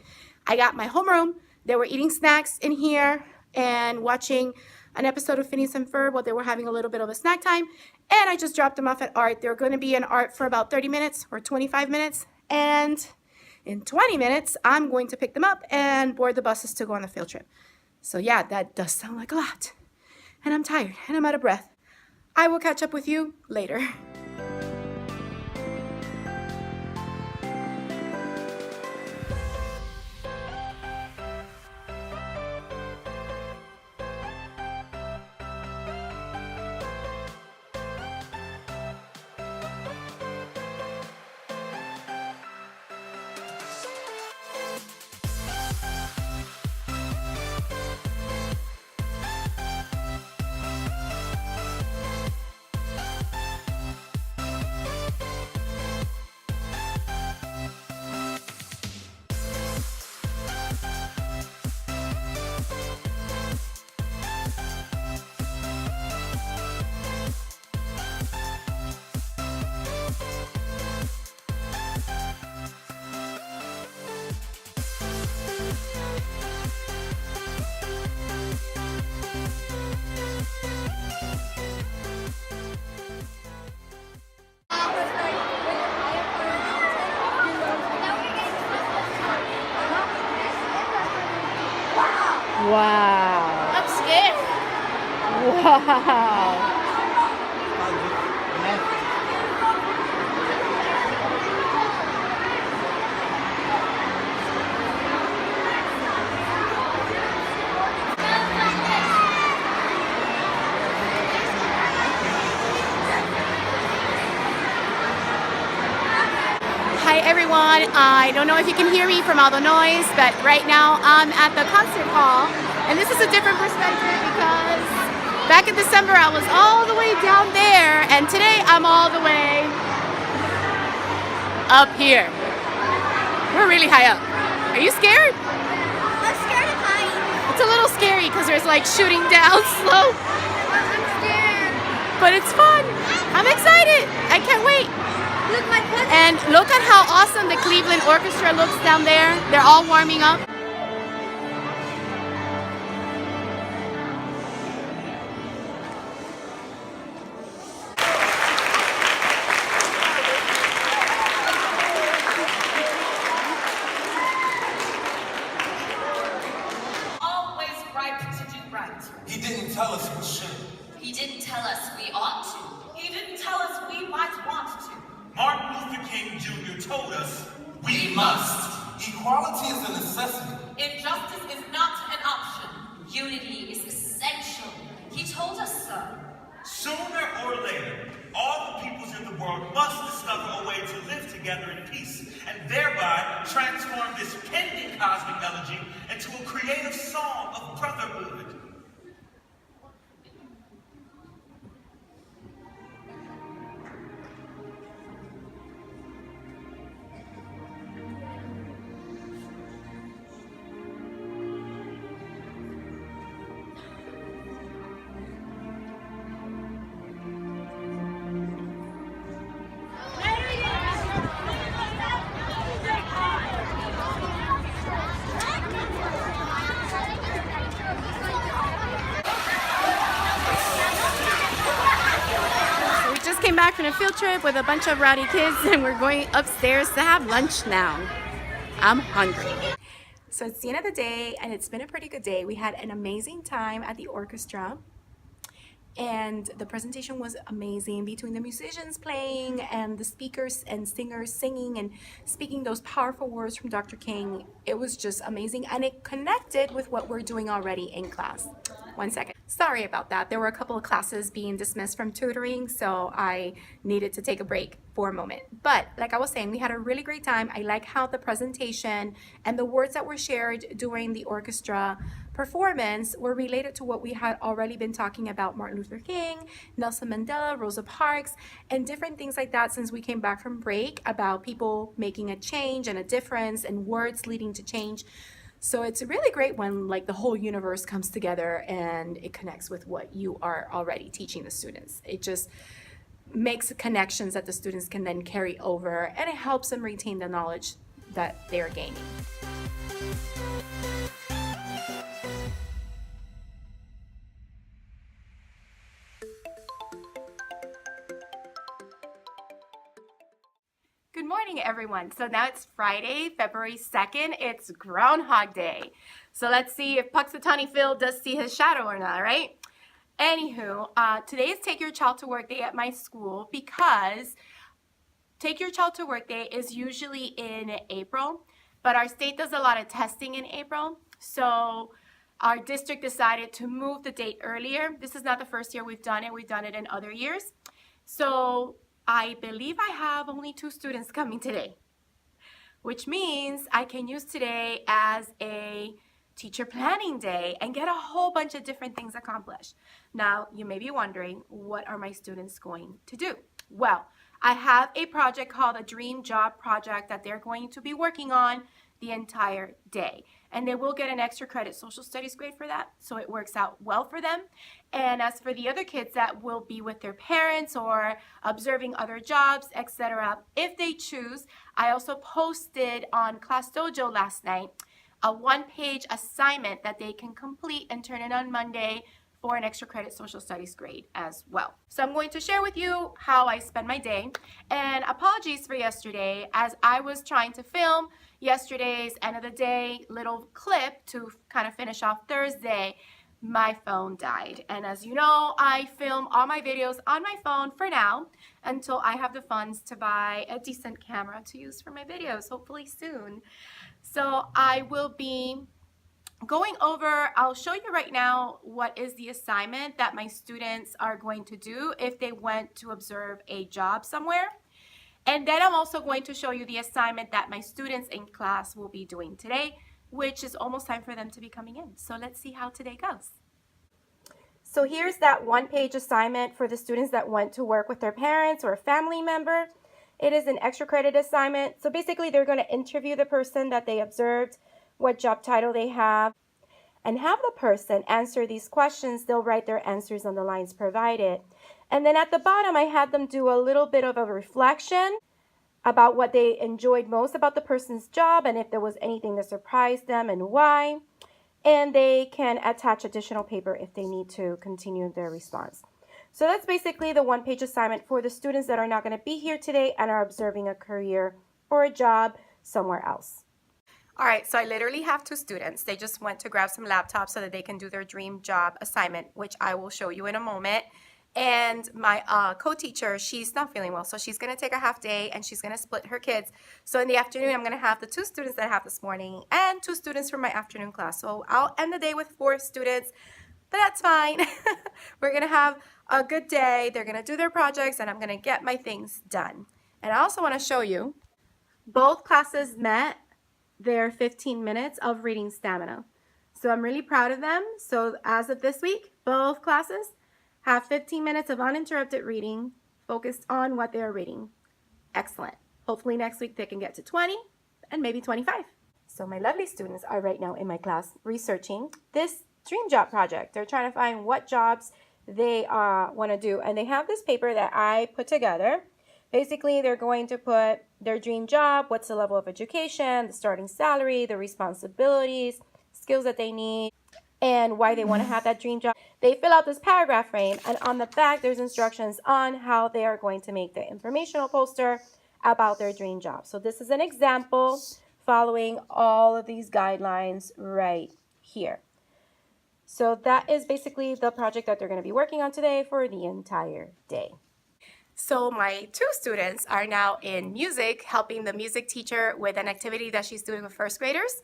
S1: I got my homeroom. They were eating snacks in here and watching an episode of Phineas and Ferb while they were having a little bit of a snack time. And I just dropped them off at art. They're going to be in art for about 30 minutes or 25 minutes. And in 20 minutes, I'm going to pick them up and board the buses to go on the field trip. So yeah, that does sound like a lot. And I'm tired and I'm out of breath. I will catch up with you later. Wow.
S2: I'm scared.
S1: Wow. Hi everyone, I don't know if you can hear me from all the noise, but right now I'm at the concert hall, and this is a different perspective because back in December I was all the way down there, and today I'm all the way up here. We're really high up. Are you scared?
S2: I'm scared of heights.
S1: It's a little scary because there's like shooting down slow,
S2: I'm scared.
S1: but it's fun. I'm excited. I can't wait.
S2: Look, my cousin.
S1: And look at how awesome the Cleveland Orchestra looks down there. They're all warming up.
S4: Always right to do right.
S3: He didn't tell us we should.
S4: He didn't tell us we ought to. He didn't tell us we might want to.
S3: Martin Luther King Jr. told us we must. Equality is a necessity.
S4: Injustice is not an option. Unity is essential. He told us so.
S5: Sooner or later, all the peoples in the world must discover a way to live together in peace and thereby transform this pending cosmic elegy into a creative song of brotherhood.
S1: So we just came back from a field trip with a bunch of rowdy kids, and we're going upstairs to have lunch now. I'm hungry. So it's the end of the day, and it's been a pretty good day. We had an amazing time at the orchestra, and the presentation was amazing between the musicians playing and the speakers and singers singing and speaking those powerful words from Dr. King. It was just amazing, and it connected with what we're doing already in class. One second. Sorry about that. There were a couple of classes being dismissed from tutoring, so I needed to take a break for a moment. But like I was saying, we had a really great time. I like how the presentation and the words that were shared during the orchestra performance were related to what we had already been talking about: Martin Luther King, Nelson Mandela, Rosa Parks, and different things like that since we came back from break, about people making a change and a difference and words leading to change. So it's really great when like the whole universe comes together and it connects with what you are already teaching the students. It just makes connections that the students can then carry over, and it helps them retain the knowledge that they're gaining. Good morning, everyone. So now it's Friday, February 2nd. It's Groundhog Day. So let's see if Puxatawny Phil does see his shadow or not, right? Anywho, today is Take Your Child to Work Day at my school, because Take Your Child to Work Day is usually in April, but our state does a lot of testing in April. So our district decided to move the date earlier. This is not the first year we've done it. We've done it in other years. So I believe I have only 2 students coming today, which means I can use today as a teacher planning day and get a whole bunch of different things accomplished. Now, you may be wondering, what are my students going to do? Well, I have a project called a Dream Job Project that they're going to be working on the entire day. And they will get an extra credit social studies grade for that, so it works out well for them. And as for the other kids that will be with their parents or observing other jobs, etc., if they choose, I also posted on Class Dojo last night a 1-page assignment that they can complete and turn in on Monday for an extra credit social studies grade as well. So I'm going to share with you how I spend my day. And apologies for yesterday, as I was trying to film yesterday's end of the day little clip to kind of finish off Thursday, my phone died. And as you know, I film all my videos on my phone for now until I have the funds to buy a decent camera to use for my videos, hopefully soon. So I will be going over, I'll show you right now what is the assignment that my students are going to do if they went to observe a job somewhere. And then I'm also going to show you the assignment that my students in class will be doing today, which is almost time for them to be coming in. So let's see how today goes. So here's that one-page assignment for the students that went to work with their parents or a family member. It is an extra credit assignment. So basically they're going to interview the person that they observed, what job title they have, and have the person answer these questions. They'll write their answers on the lines provided. And then at the bottom, I had them do a little bit of a reflection about what they enjoyed most about the person's job and if there was anything that surprised them and why. And they can attach additional paper if they need to continue their response. So that's basically the one-page assignment for the students that are not going to be here today and are observing a career or a job somewhere else. All right, so I literally have two students. They just went to grab some laptops so that they can do their dream job assignment, which I will show you in a moment. And my co-teacher, she's not feeling well, so she's going to take a half day and she's going to split her kids. So in the afternoon, I'm going to have the two students that I have this morning and two students from my afternoon class. So I'll end the day with 4 students, but that's fine. We're going to have a good day. They're going to do their projects and I'm going to get my things done. And I also want to show you, both classes met their 15 minutes of reading stamina. So I'm really proud of them. So as of this week, both classes have 15 minutes of uninterrupted reading focused on what they're reading. Excellent. Hopefully next week they can get to 20 and maybe 25. So my lovely students are right now in my class researching this dream job project. They're trying to find what jobs they want to do. And they have this paper that I put together. Basically, they're going to put their dream job, what's the level of education, the starting salary, the responsibilities, skills that they need, and why they want to have that dream job. They fill out this paragraph frame, and on the back, there's instructions on how they are going to make the informational poster about their dream job. So this is an example following all of these guidelines right here. So that is basically the project that they're going to be working on today for the entire day. So my 2 students are now in music, helping the music teacher with an activity that she's doing with first graders.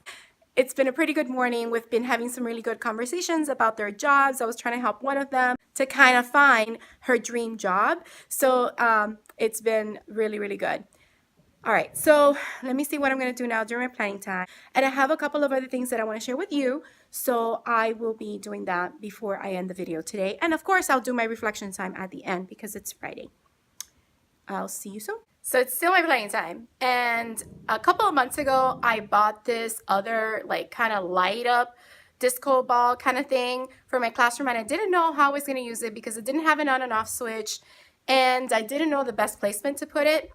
S1: It's been a pretty good morning. We've been having some really good conversations about their jobs. I was trying to help one of them to kind of find her dream job. So it's been really, really good. All right, so let me see what I'm going to do now during my planning time. And I have a couple of other things that I want to share with you. So I will be doing that before I end the video today. And of course, I'll do my reflection time at the end because it's Friday. I'll see you soon. So it's still my playing time. And a couple of months ago, I bought this other like kind of light up disco ball kind of thing for my classroom. And I didn't know how I was going to use it because it didn't have an on and off switch. And I didn't know the best placement to put it.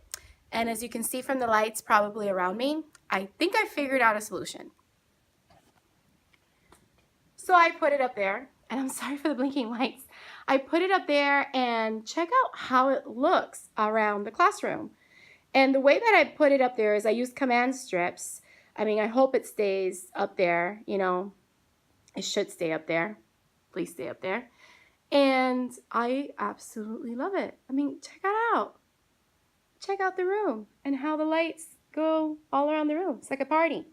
S1: And as you can see from the lights probably around me, I think I figured out a solution. So I put it up there. And I'm sorry for the blinking lights. I put it up there and check out how it looks around the classroom. And the way that I put it up there is I used command strips. I mean, I hope it stays up there, you know. It should stay up there. Please stay up there. And I absolutely love it. I mean, check it out. Check out the room and how the lights go all around the room. It's like a party.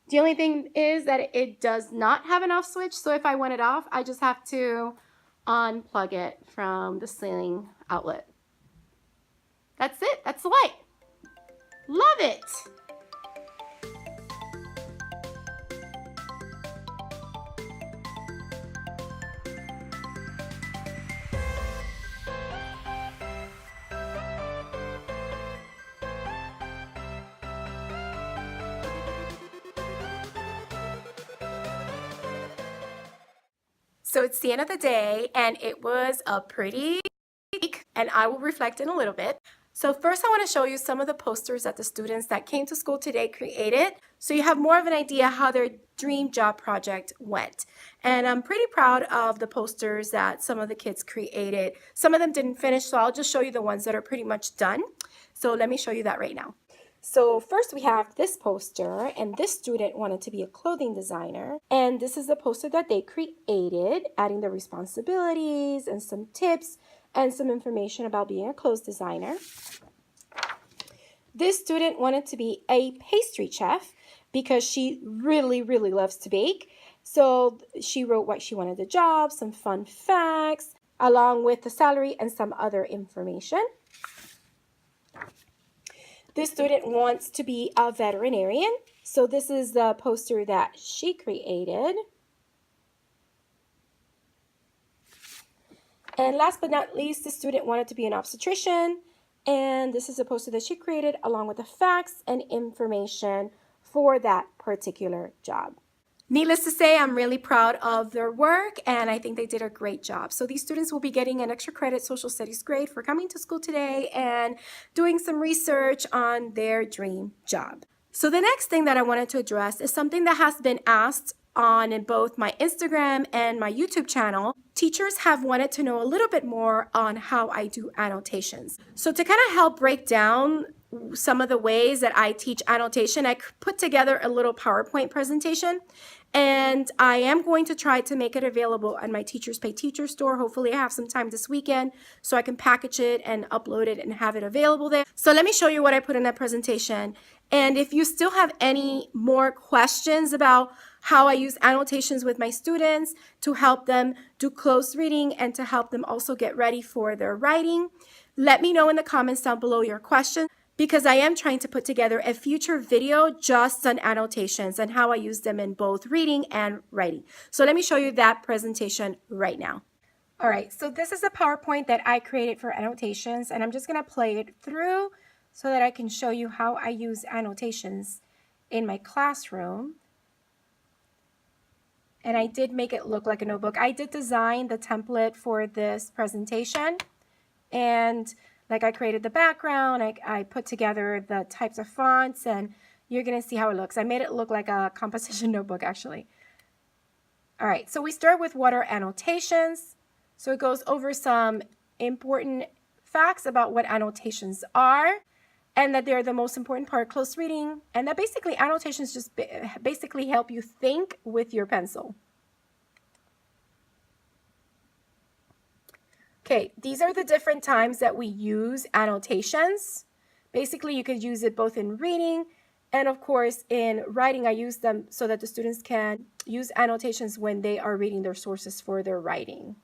S1: The only thing is that it does not have an off switch. So if I want it off, I just have to unplug it from the ceiling outlet. That's it. That's the light. Love it. So it's the end of the day, and it was a pretty week, and I will reflect in a little bit. So first I want to show you some of the posters that the students that came to school today created, so you have more of an idea how their dream job project went. And I'm pretty proud of the posters that some of the kids created. Some of them didn't finish, so I'll just show you the ones that are pretty much done. So let me show you that right now. So first we have this poster, and this student wanted to be a clothing designer. And this is the poster that they created, adding the responsibilities and some tips and some information about being a clothes designer. This student wanted to be a pastry chef because she really, really loves to bake. So she wrote why she wanted the job, some fun facts, along with the salary and some other information. This student wants to be a veterinarian. So this is the poster that she created. And last but not least, the student wanted to be an obstetrician. And this is a poster that she created along with the facts and information for that particular job. Needless to say, I'm really proud of their work, and I think they did a great job. So these students will be getting an extra credit social studies grade for coming to school today and doing some research on their dream job. So the next thing that I wanted to address is something that has been asked on in both my Instagram and my YouTube channel. Teachers have wanted to know a little bit more on how I do annotations. So to kind of help break down some of the ways that I teach annotation, I put together a little PowerPoint presentation, and I am going to try to make it available on my Teachers Pay Teacher store. Hopefully I have some time this weekend so I can package it and upload it and have it available there. So let me show you what I put in that presentation. And if you still have any more questions about how I use annotations with my students to help them do close reading and to help them also get ready for their writing, let me know in the comments down below your questions, because I am trying to put together a future video just on annotations and how I use them in both reading and writing. So let me show you that presentation right now. All right, so this is a PowerPoint that I created for annotations, and I'm just going to play it through so that I can show you how I use annotations in my classroom. And I did make it look like a notebook. I did design the template for this presentation, and like I created the background, I put together the types of fonts, and you're gonna see how it looks. I made it look like a composition notebook actually. All right, so we start with what are annotations. So it goes over some important facts about what annotations are, and that they're the most important part of close reading, and that basically annotations just basically help you think with your pencil. Okay, these are the different times that we use annotations. Basically, you could use it both in reading and, of course, in writing. I use them so that the students can use annotations when they are reading their sources for their writing.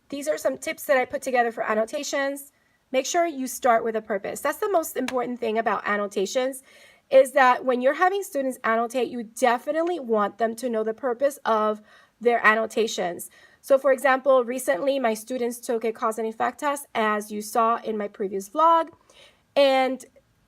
S1: These are some tips that I put together for annotations. Make sure you start with a purpose. That's the most important thing about annotations, is that when you're having students annotate, you definitely want them to know the purpose of their annotations. So for example, recently my students took a cause and effect test, as you saw in my previous vlog, and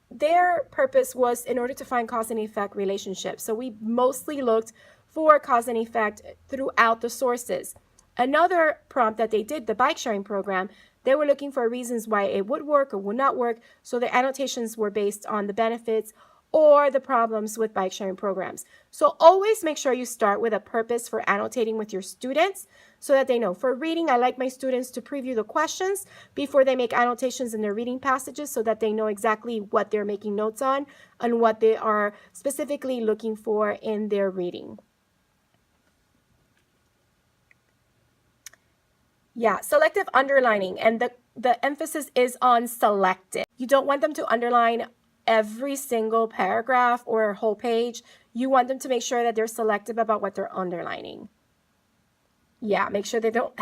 S1: their purpose was in order to find cause and effect relationships. So we mostly looked for cause and effect throughout the sources. Another prompt that they did, the bike sharing program, they were looking for reasons why it would work or would not work. So the annotations were based on the benefits or the problems with bike sharing programs. So always make sure you start with a purpose for annotating with your students so that they know. For reading, I like my students to preview the questions before they make annotations in their reading passages so that they know exactly what they're making notes on and what they are specifically looking for in their reading. Yeah, selective underlining, and the emphasis is on selective. You don't want them to underline every single paragraph or whole page. You want them to make sure that they're selective about what they're underlining. Yeah, make sure they don't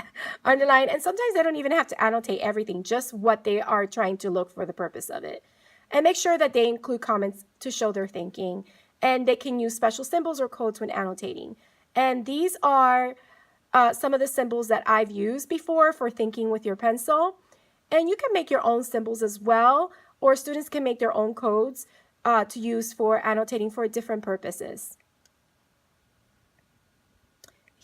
S1: underline, and sometimes they don't even have to annotate everything, just what they are trying to look for the purpose of it. And make sure that they include comments to show their thinking, and they can use special symbols or codes when annotating. And these are some of the symbols that I've used before for thinking with your pencil. And you can make your own symbols as well, or students can make their own codes to use for annotating for different purposes.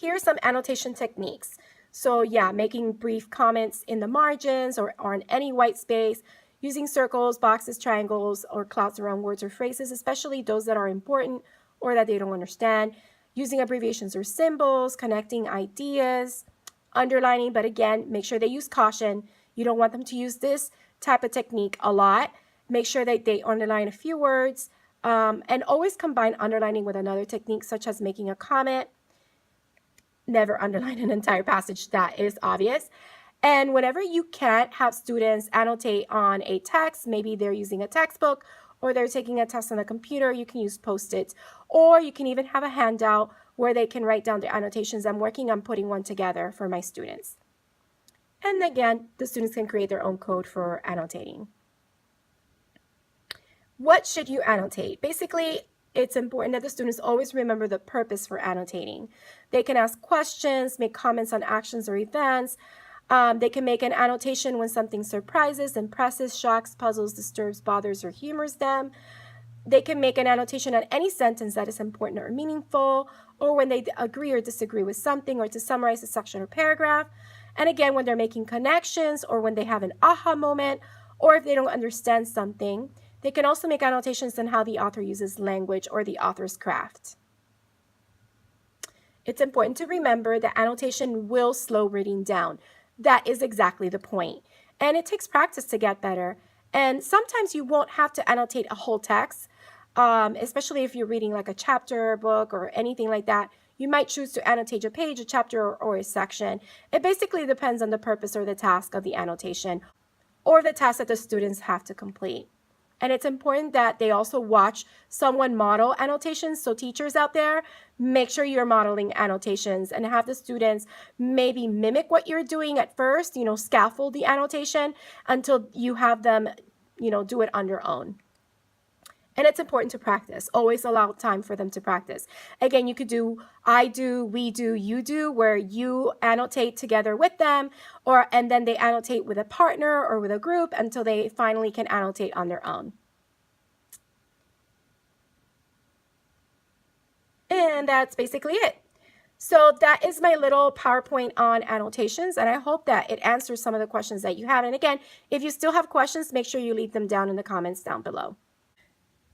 S1: Here are some annotation techniques. So yeah, making brief comments in the margins or on any white space, using circles, boxes, triangles, or clouds around words or phrases, especially those that are important or that they don't understand, using abbreviations or symbols, connecting ideas, underlining, but again, make sure they use caution. You don't want them to use this type of technique a lot. Make sure that they underline a few words, and always combine underlining with another technique, such as making a comment. Never underline an entire passage, that is obvious. And whenever you can't have students annotate on a text, maybe they're using a textbook or they're taking a test on a computer, you can use Post-its, or you can even have a handout where they can write down their annotations. I'm working on putting one together for my students. And again, the students can create their own code for annotating. What should you annotate? Basically, it's important that the students always remember the purpose for annotating. They can ask questions, make comments on actions or events. They can make an annotation when something surprises, impresses, shocks, puzzles, disturbs, bothers, or humors them. They can make an annotation on any sentence that is important or meaningful, or when they agree or disagree with something, or to summarize a section or paragraph. And again, when they're making connections, or when they have an aha moment, or if they don't understand something. They can also make annotations on how the author uses language or the author's craft. It's important to remember that annotation will slow reading down. That is exactly the point. And it takes practice to get better. And sometimes you won't have to annotate a whole text, especially if you're reading like a chapter book or anything like that. You might choose to annotate a page, a chapter, or a section. It basically depends on the purpose or the task of the annotation, or the task that the students have to complete. And it's important that they also watch someone model annotations. So teachers out there, make sure you're modeling annotations and have the students maybe mimic what you're doing at first, scaffold the annotation until you have them, do it on their own. And it's important to practice. Always allow time for them to practice. Again, you could do I do, we do, you do, where you annotate together with them, and then they annotate with a partner or with a group until they finally can annotate on their own. And that's basically it. So that is my little PowerPoint on annotations, and I hope that it answers some of the questions that you have. And again, if you still have questions, make sure you leave them down in the comments down below.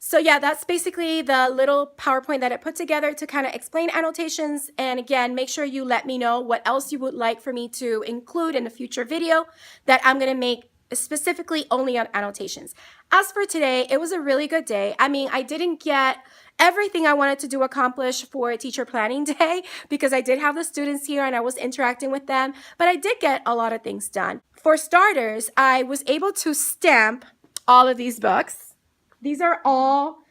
S1: So yeah, that's basically the little PowerPoint that I put together to kind of explain annotations. And again, make sure you let me know what else you would like for me to include in a future video that I'm going to make specifically only on annotations. As for today, it was a really good day. I mean, I didn't get everything I wanted to do accomplished for teacher planning day because I did have the students here and I was interacting with them, but I did get a lot of things done. For starters, I was able to stamp all of these books. These are all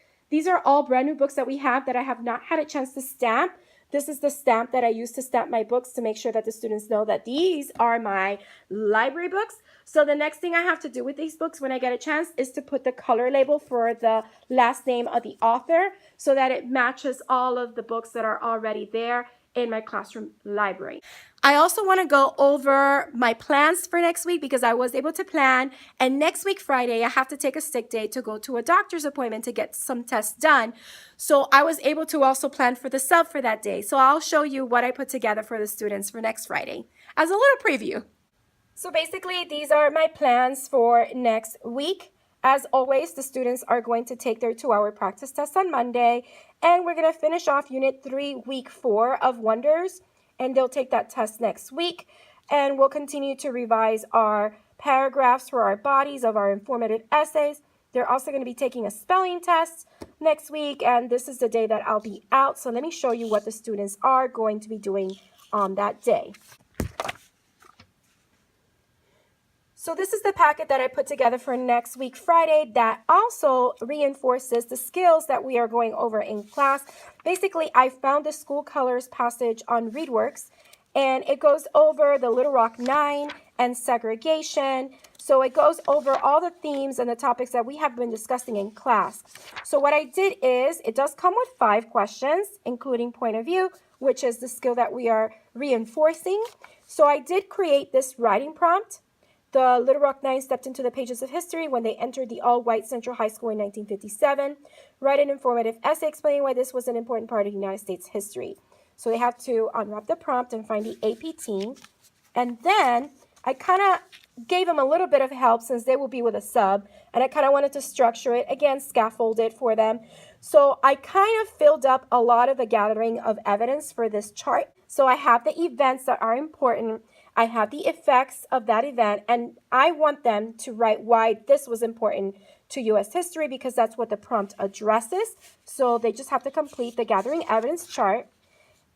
S1: brand new books that we have that I have not had a chance to stamp. This is the stamp that I use to stamp my books to make sure that the students know that these are my library books. So the next thing I have to do with these books when I get a chance is to put the color label for the last name of the author so that it matches all of the books that are already there in my classroom library. I also want to go over my plans for next week because I was able to plan, and next week Friday I have to take a sick day to go to a doctor's appointment to get some tests done. So I was able to also plan for the sub for that day. So I'll show you what I put together for the students for next Friday as a little preview. So basically these are my plans for next week. As always, the students are going to take their 2-hour practice test on Monday, and we're going to finish off Unit 3, Week 4 of Wonders, and they'll take that test next week, and we'll continue to revise our paragraphs for our bodies of our informative essays. They're also going to be taking a spelling test next week, and this is the day that I'll be out, so let me show you what the students are going to be doing on that day. So this is the packet that I put together for next week Friday that also reinforces the skills that we are going over in class. Basically, I found the school colors passage on ReadWorks, and it goes over the Little Rock 9 and segregation. So it goes over all the themes and the topics that we have been discussing in class. So what I did is, it does come with 5 questions, including point of view, which is the skill that we are reinforcing. So I did create this writing prompt. The Little Rock 9 stepped into the pages of history when they entered the all-white Central High School in 1957. Write an informative essay explaining why this was an important part of United States history. So they have to unwrap the prompt and find the APT. And then I kind of gave them a little bit of help since they will be with a sub. And I kind of wanted to structure it, again, scaffold it for them. So I kind of filled up a lot of the gathering of evidence for this chart. So I have the events that are important. I have the effects of that event. And I want them to write why this was important to U.S. history because that's what the prompt addresses. So they just have to complete the gathering evidence chart.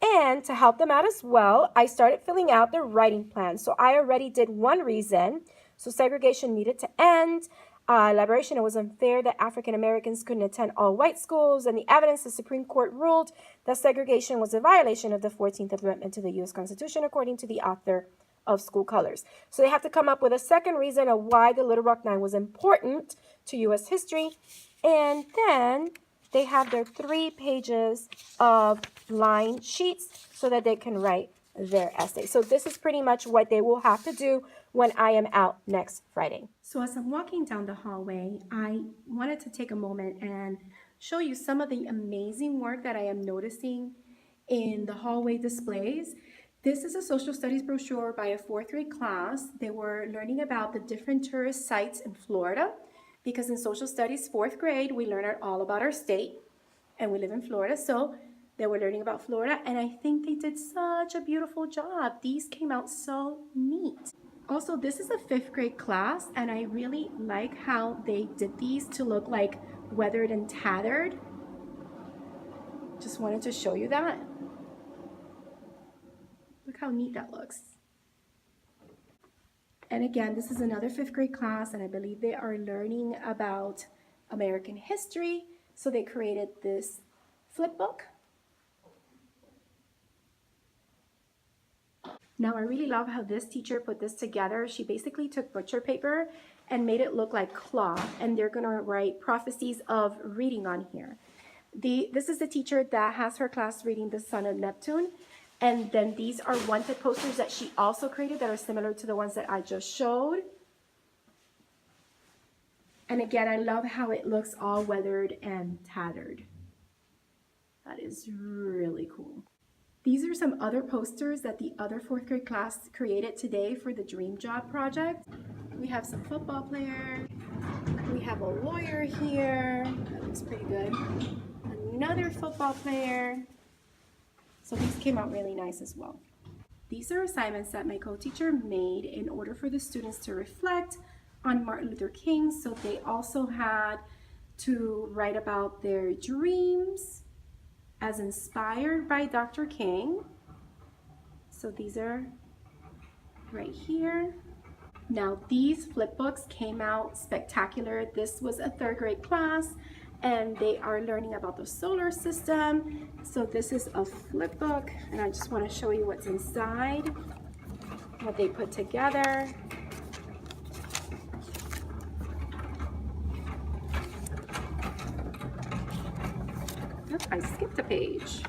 S1: And to help them out as well, I started filling out their writing plan. So I already did one reason. So segregation needed to end. Liberation, it was unfair that African Americans couldn't attend all white schools. And the evidence, the Supreme Court ruled that segregation was a violation of the 14th Amendment to the U.S. Constitution, according to the author of School Colors. So they have to come up with a second reason of why the Little Rock Nine was important to U.S. history. And then they have their 3 pages of line sheets so that they can write their essay. So this is pretty much what they will have to do when I am out next Friday. So as I'm walking down the hallway, I wanted to take a moment and show you some of the amazing work that I am noticing in the hallway displays. This is a social studies brochure by a 4th grade class. They were learning about the different tourist sites in Florida. Because in social studies, 4th grade, we learn all about our state, and we live in Florida, so they were learning about Florida, and I think they did such a beautiful job. These came out so neat. Also, this is a 5th grade class, and I really like how they did these to look like weathered and tattered. Just wanted to show you that. Look how neat that looks. And again, this is another 5th grade class, and I believe they are learning about American history. So they created this flip book. Now, I really love how this teacher put this together. She basically took butcher paper and made it look like cloth, and they're going to write prophecies of reading on here. This is the teacher that has her class reading The Son of Neptune. And then these are wanted posters that she also created that are similar to the ones that I just showed. And again, I love how it looks all weathered and tattered. That is really cool. These are some other posters that the other 4th grade class created today for the Dream Job project. We have some football players. We have a lawyer here. That looks pretty good. Another football player. So these came out really nice as well. These are assignments that my co-teacher made in order for the students to reflect on Martin Luther King. So they also had to write about their dreams as inspired by Dr. King. So these are right here. Now these flip books came out spectacular. This was a 3rd grade class, and they are learning about the solar system. So this is a flip book, and I just want to show you what's inside, what they put together. Oops, I skipped a page.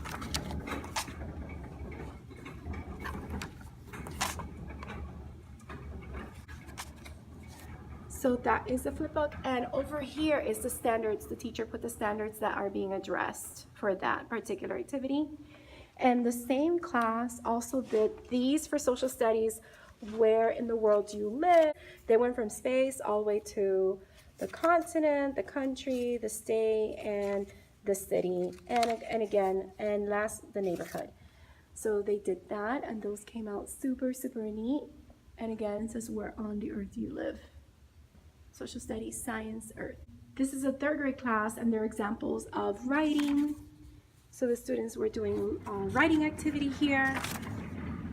S1: So that is the flip book, and over here is the standards. The teacher put the standards that are being addressed for that particular activity. And the same class also did these for social studies. Where in the world do you live? They went from space all the way to the continent, the country, the state, and the city, and last, the neighborhood. So they did that, and those came out super, super neat. And again, it says, where on the earth do you live? Social Studies, Science, Earth. This is a 3rd grade class, and they're examples of writing. So the students were doing writing activity here,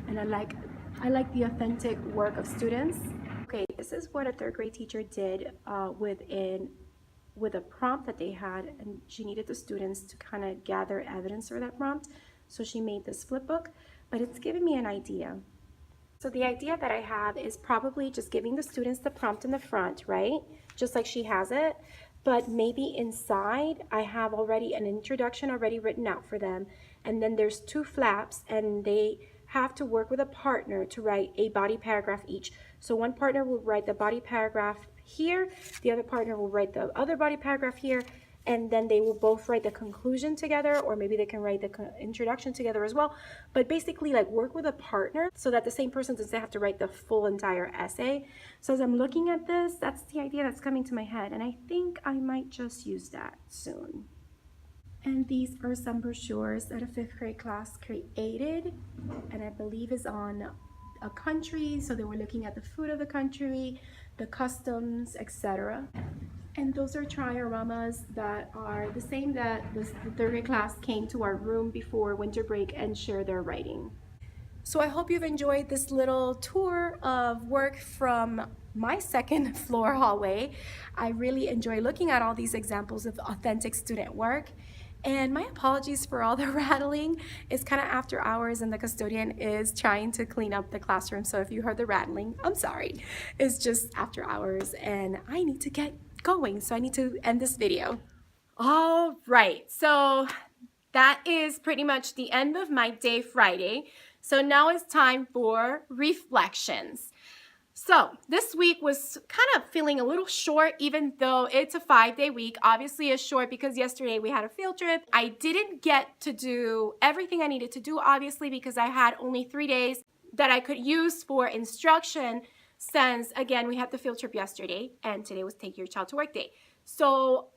S1: and I like the authentic work of students. Okay, this is what a 3rd grade teacher did with a prompt that they had, and she needed the students to kind of gather evidence for that prompt. So she made this flip book, but it's giving me an idea. So the idea that I have is probably just giving the students the prompt in the front, right? Just like she has it. But maybe inside, I have already an introduction already written out for them. And then there's 2 flaps, and they have to work with a partner to write a body paragraph each. So one partner will write the body paragraph here, the other partner will write the other body paragraph here, and then they will both write the conclusion together, or maybe they can write the introduction together as well. But basically, like, work with a partner so that the same person doesn't have to write the full entire essay. So as I'm looking at this, that's the idea that's coming to my head, and I think I might just use that soon. And these are some brochures that a 5th grade class created, and I believe is on a country. So they were looking at the food of the country, the customs, etc. And those are trioramas that are the same that the 3rd grade class came to our room before winter break and shared their writing. So I hope you've enjoyed this little tour of work from my 2nd floor hallway. I really enjoy looking at all these examples of authentic student work. And my apologies for all the rattling. It's kind of after hours and the custodian is trying to clean up the classroom. So if you heard the rattling, I'm sorry. It's just after hours and I need to get going. So I need to end this video. All right, so that is pretty much the end of my day Friday. So now it's time for reflections. So this week was kind of feeling a little short, even though it's a 5-day week. Obviously it's short because yesterday we had a field trip. I didn't get to do everything I needed to do, obviously, because I had only 3 days that I could use for instruction, since, again, we had the field trip yesterday and today was Take Your Child to Work Day. So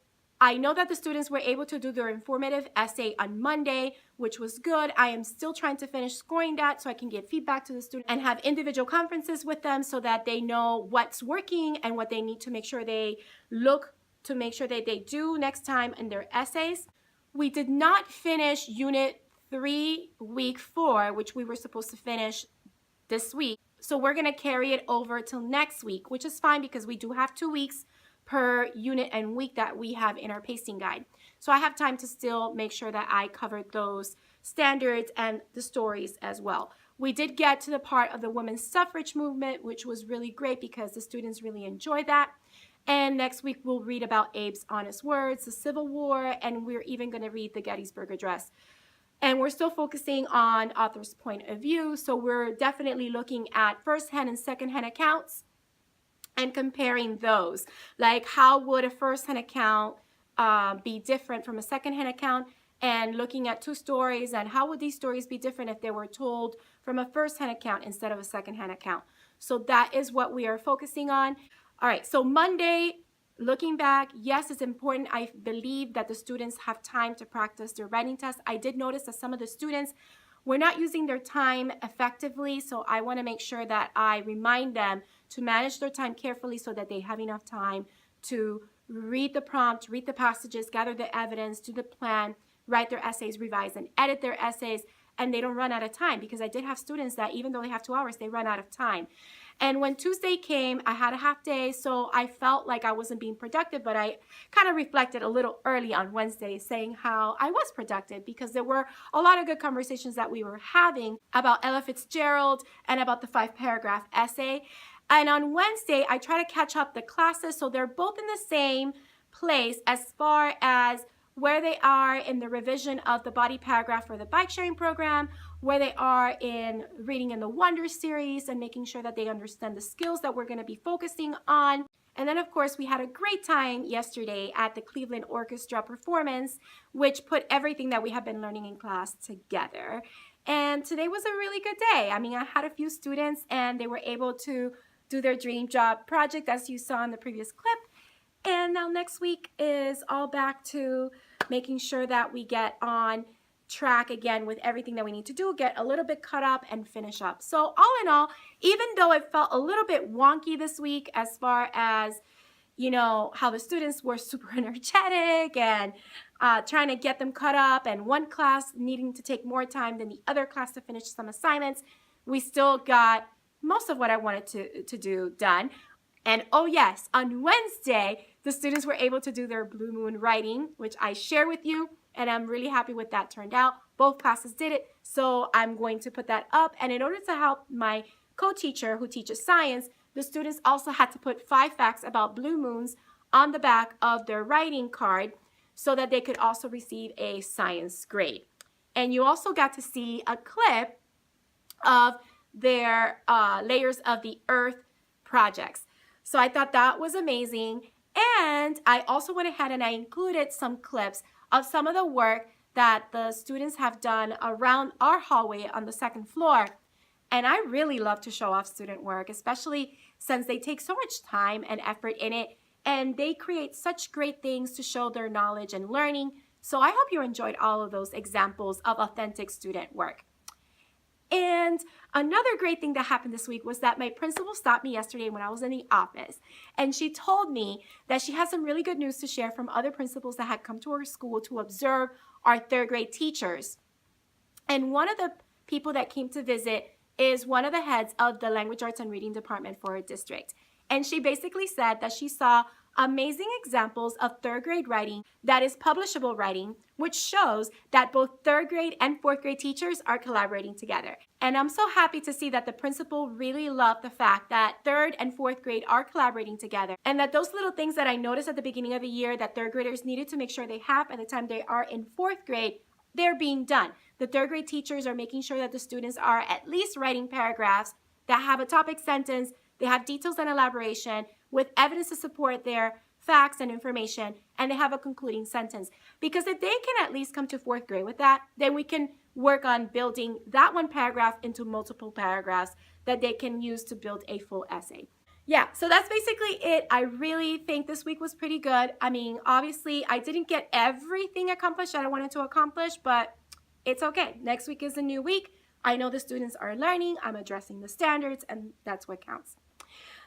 S1: I know that the students were able to do their informative essay on Monday, which was good. I am still trying to finish scoring that so I can give feedback to the students and have individual conferences with them so that they know what's working and what they need to make sure they look to make sure that they do next time in their essays. We did not finish Unit 3, Week 4, which we were supposed to finish this week. So we're going to carry it over till next week, which is fine because we do have 2 weeks per unit and week that we have in our pacing guide. So I have time to still make sure that I covered those standards and the stories as well. We did get to the part of the women's suffrage movement, which was really great because the students really enjoyed that. And next week we'll read about Abe's honest words, the Civil War, and we're even going to read the Gettysburg Address. And we're still focusing on author's point of view. So we're definitely looking at first-hand and second-hand accounts and comparing those. Like, how would a first-hand account be different from a second-hand account? And looking at 2 stories and how would these stories be different if they were told from a first-hand account instead of a second-hand account. So that is what we are focusing on. All right, so Monday, looking back, yes, it's important. I believe that the students have time to practice their writing test. I did notice that some of the students were not using their time effectively, so I want to make sure that I remind them to manage their time carefully so that they have enough time to read the prompt, read the passages, gather the evidence, do the plan, write their essays, revise and edit their essays, and they don't run out of time, because I did have students that even though they have 2 hours, they run out of time. And when Tuesday came, I had a half day, so I felt like I wasn't being productive, but I kind of reflected a little early on Wednesday saying how I was productive, because there were a lot of good conversations that we were having about Ella Fitzgerald and about the 5-paragraph essay. And on Wednesday, I try to catch up the classes, so they're both in the same place as far as where they are in the revision of the body paragraph for the bike sharing program, where they are in reading in the Wonder series and making sure that they understand the skills that we're going to be focusing on. And then, of course, we had a great time yesterday at the Cleveland Orchestra performance, which put everything that we have been learning in class together. And today was a really good day. I mean, I had a few students and they were able to do their dream job project, as you saw in the previous clip. And now next week is all back to making sure that we get on track again with everything that we need to do, get a little bit caught up and finish up. So all in all, even though it felt a little bit wonky this week as far as, you know, how the students were super energetic and trying to get them caught up, and one class needing to take more time than the other class to finish some assignments, we still got most of what I wanted to do done. And oh yes, on Wednesday, the students were able to do their Blue Moon writing, which I share with you, and I'm really happy with that turned out. Both classes did it, so I'm going to put that up. And in order to help my co-teacher who teaches science, the students also had to put 5 facts about blue moons on the back of their writing card so that they could also receive a science grade. And you also got to see a clip of their layers of the Earth projects. So I thought that was amazing. And I also went ahead and I included some clips of some of the work that the students have done around our hallway on the second floor. And I really love to show off student work, especially since they take so much time and effort in it, and they create such great things to show their knowledge and learning. So I hope you enjoyed all of those examples of authentic student work. And another great thing that happened this week was that my principal stopped me yesterday when I was in the office, and she told me that she has some really good news to share from other principals that had come to her school to observe our third grade teachers. And one of the people that came to visit is one of the heads of the language arts and reading department for her district. And she basically said that she saw amazing examples of third grade writing that is publishable writing, which shows that both third grade and fourth grade teachers are collaborating together. And I'm so happy to see that the principal really loved the fact that third and fourth grade are collaborating together, and that those little things that I noticed at the beginning of the year that third graders needed to make sure they have at the time they are in fourth grade, they're being done. The third grade teachers are making sure that the students are at least writing paragraphs that have a topic sentence, they have details and elaboration with evidence to support their facts and information, and they have a concluding sentence. Because if they can at least come to fourth grade with that, then we can work on building that one paragraph into multiple paragraphs that they can use to build a full essay. Yeah, so that's basically it. I really think this week was pretty good. I mean, obviously, I didn't get everything accomplished that I wanted to accomplish, but it's okay. Next week is a new week. I know the students are learning. I'm addressing the standards, and that's what counts.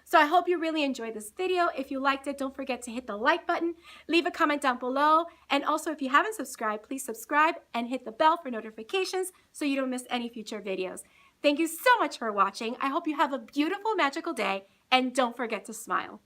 S1: So I hope you really enjoyed this video. If you liked it, don't forget to hit the like button, leave a comment down below, and also if you haven't subscribed, please subscribe and hit the bell for notifications so you don't miss any future videos. Thank you so much for watching. I hope you have a beautiful, magical day, and don't forget to smile.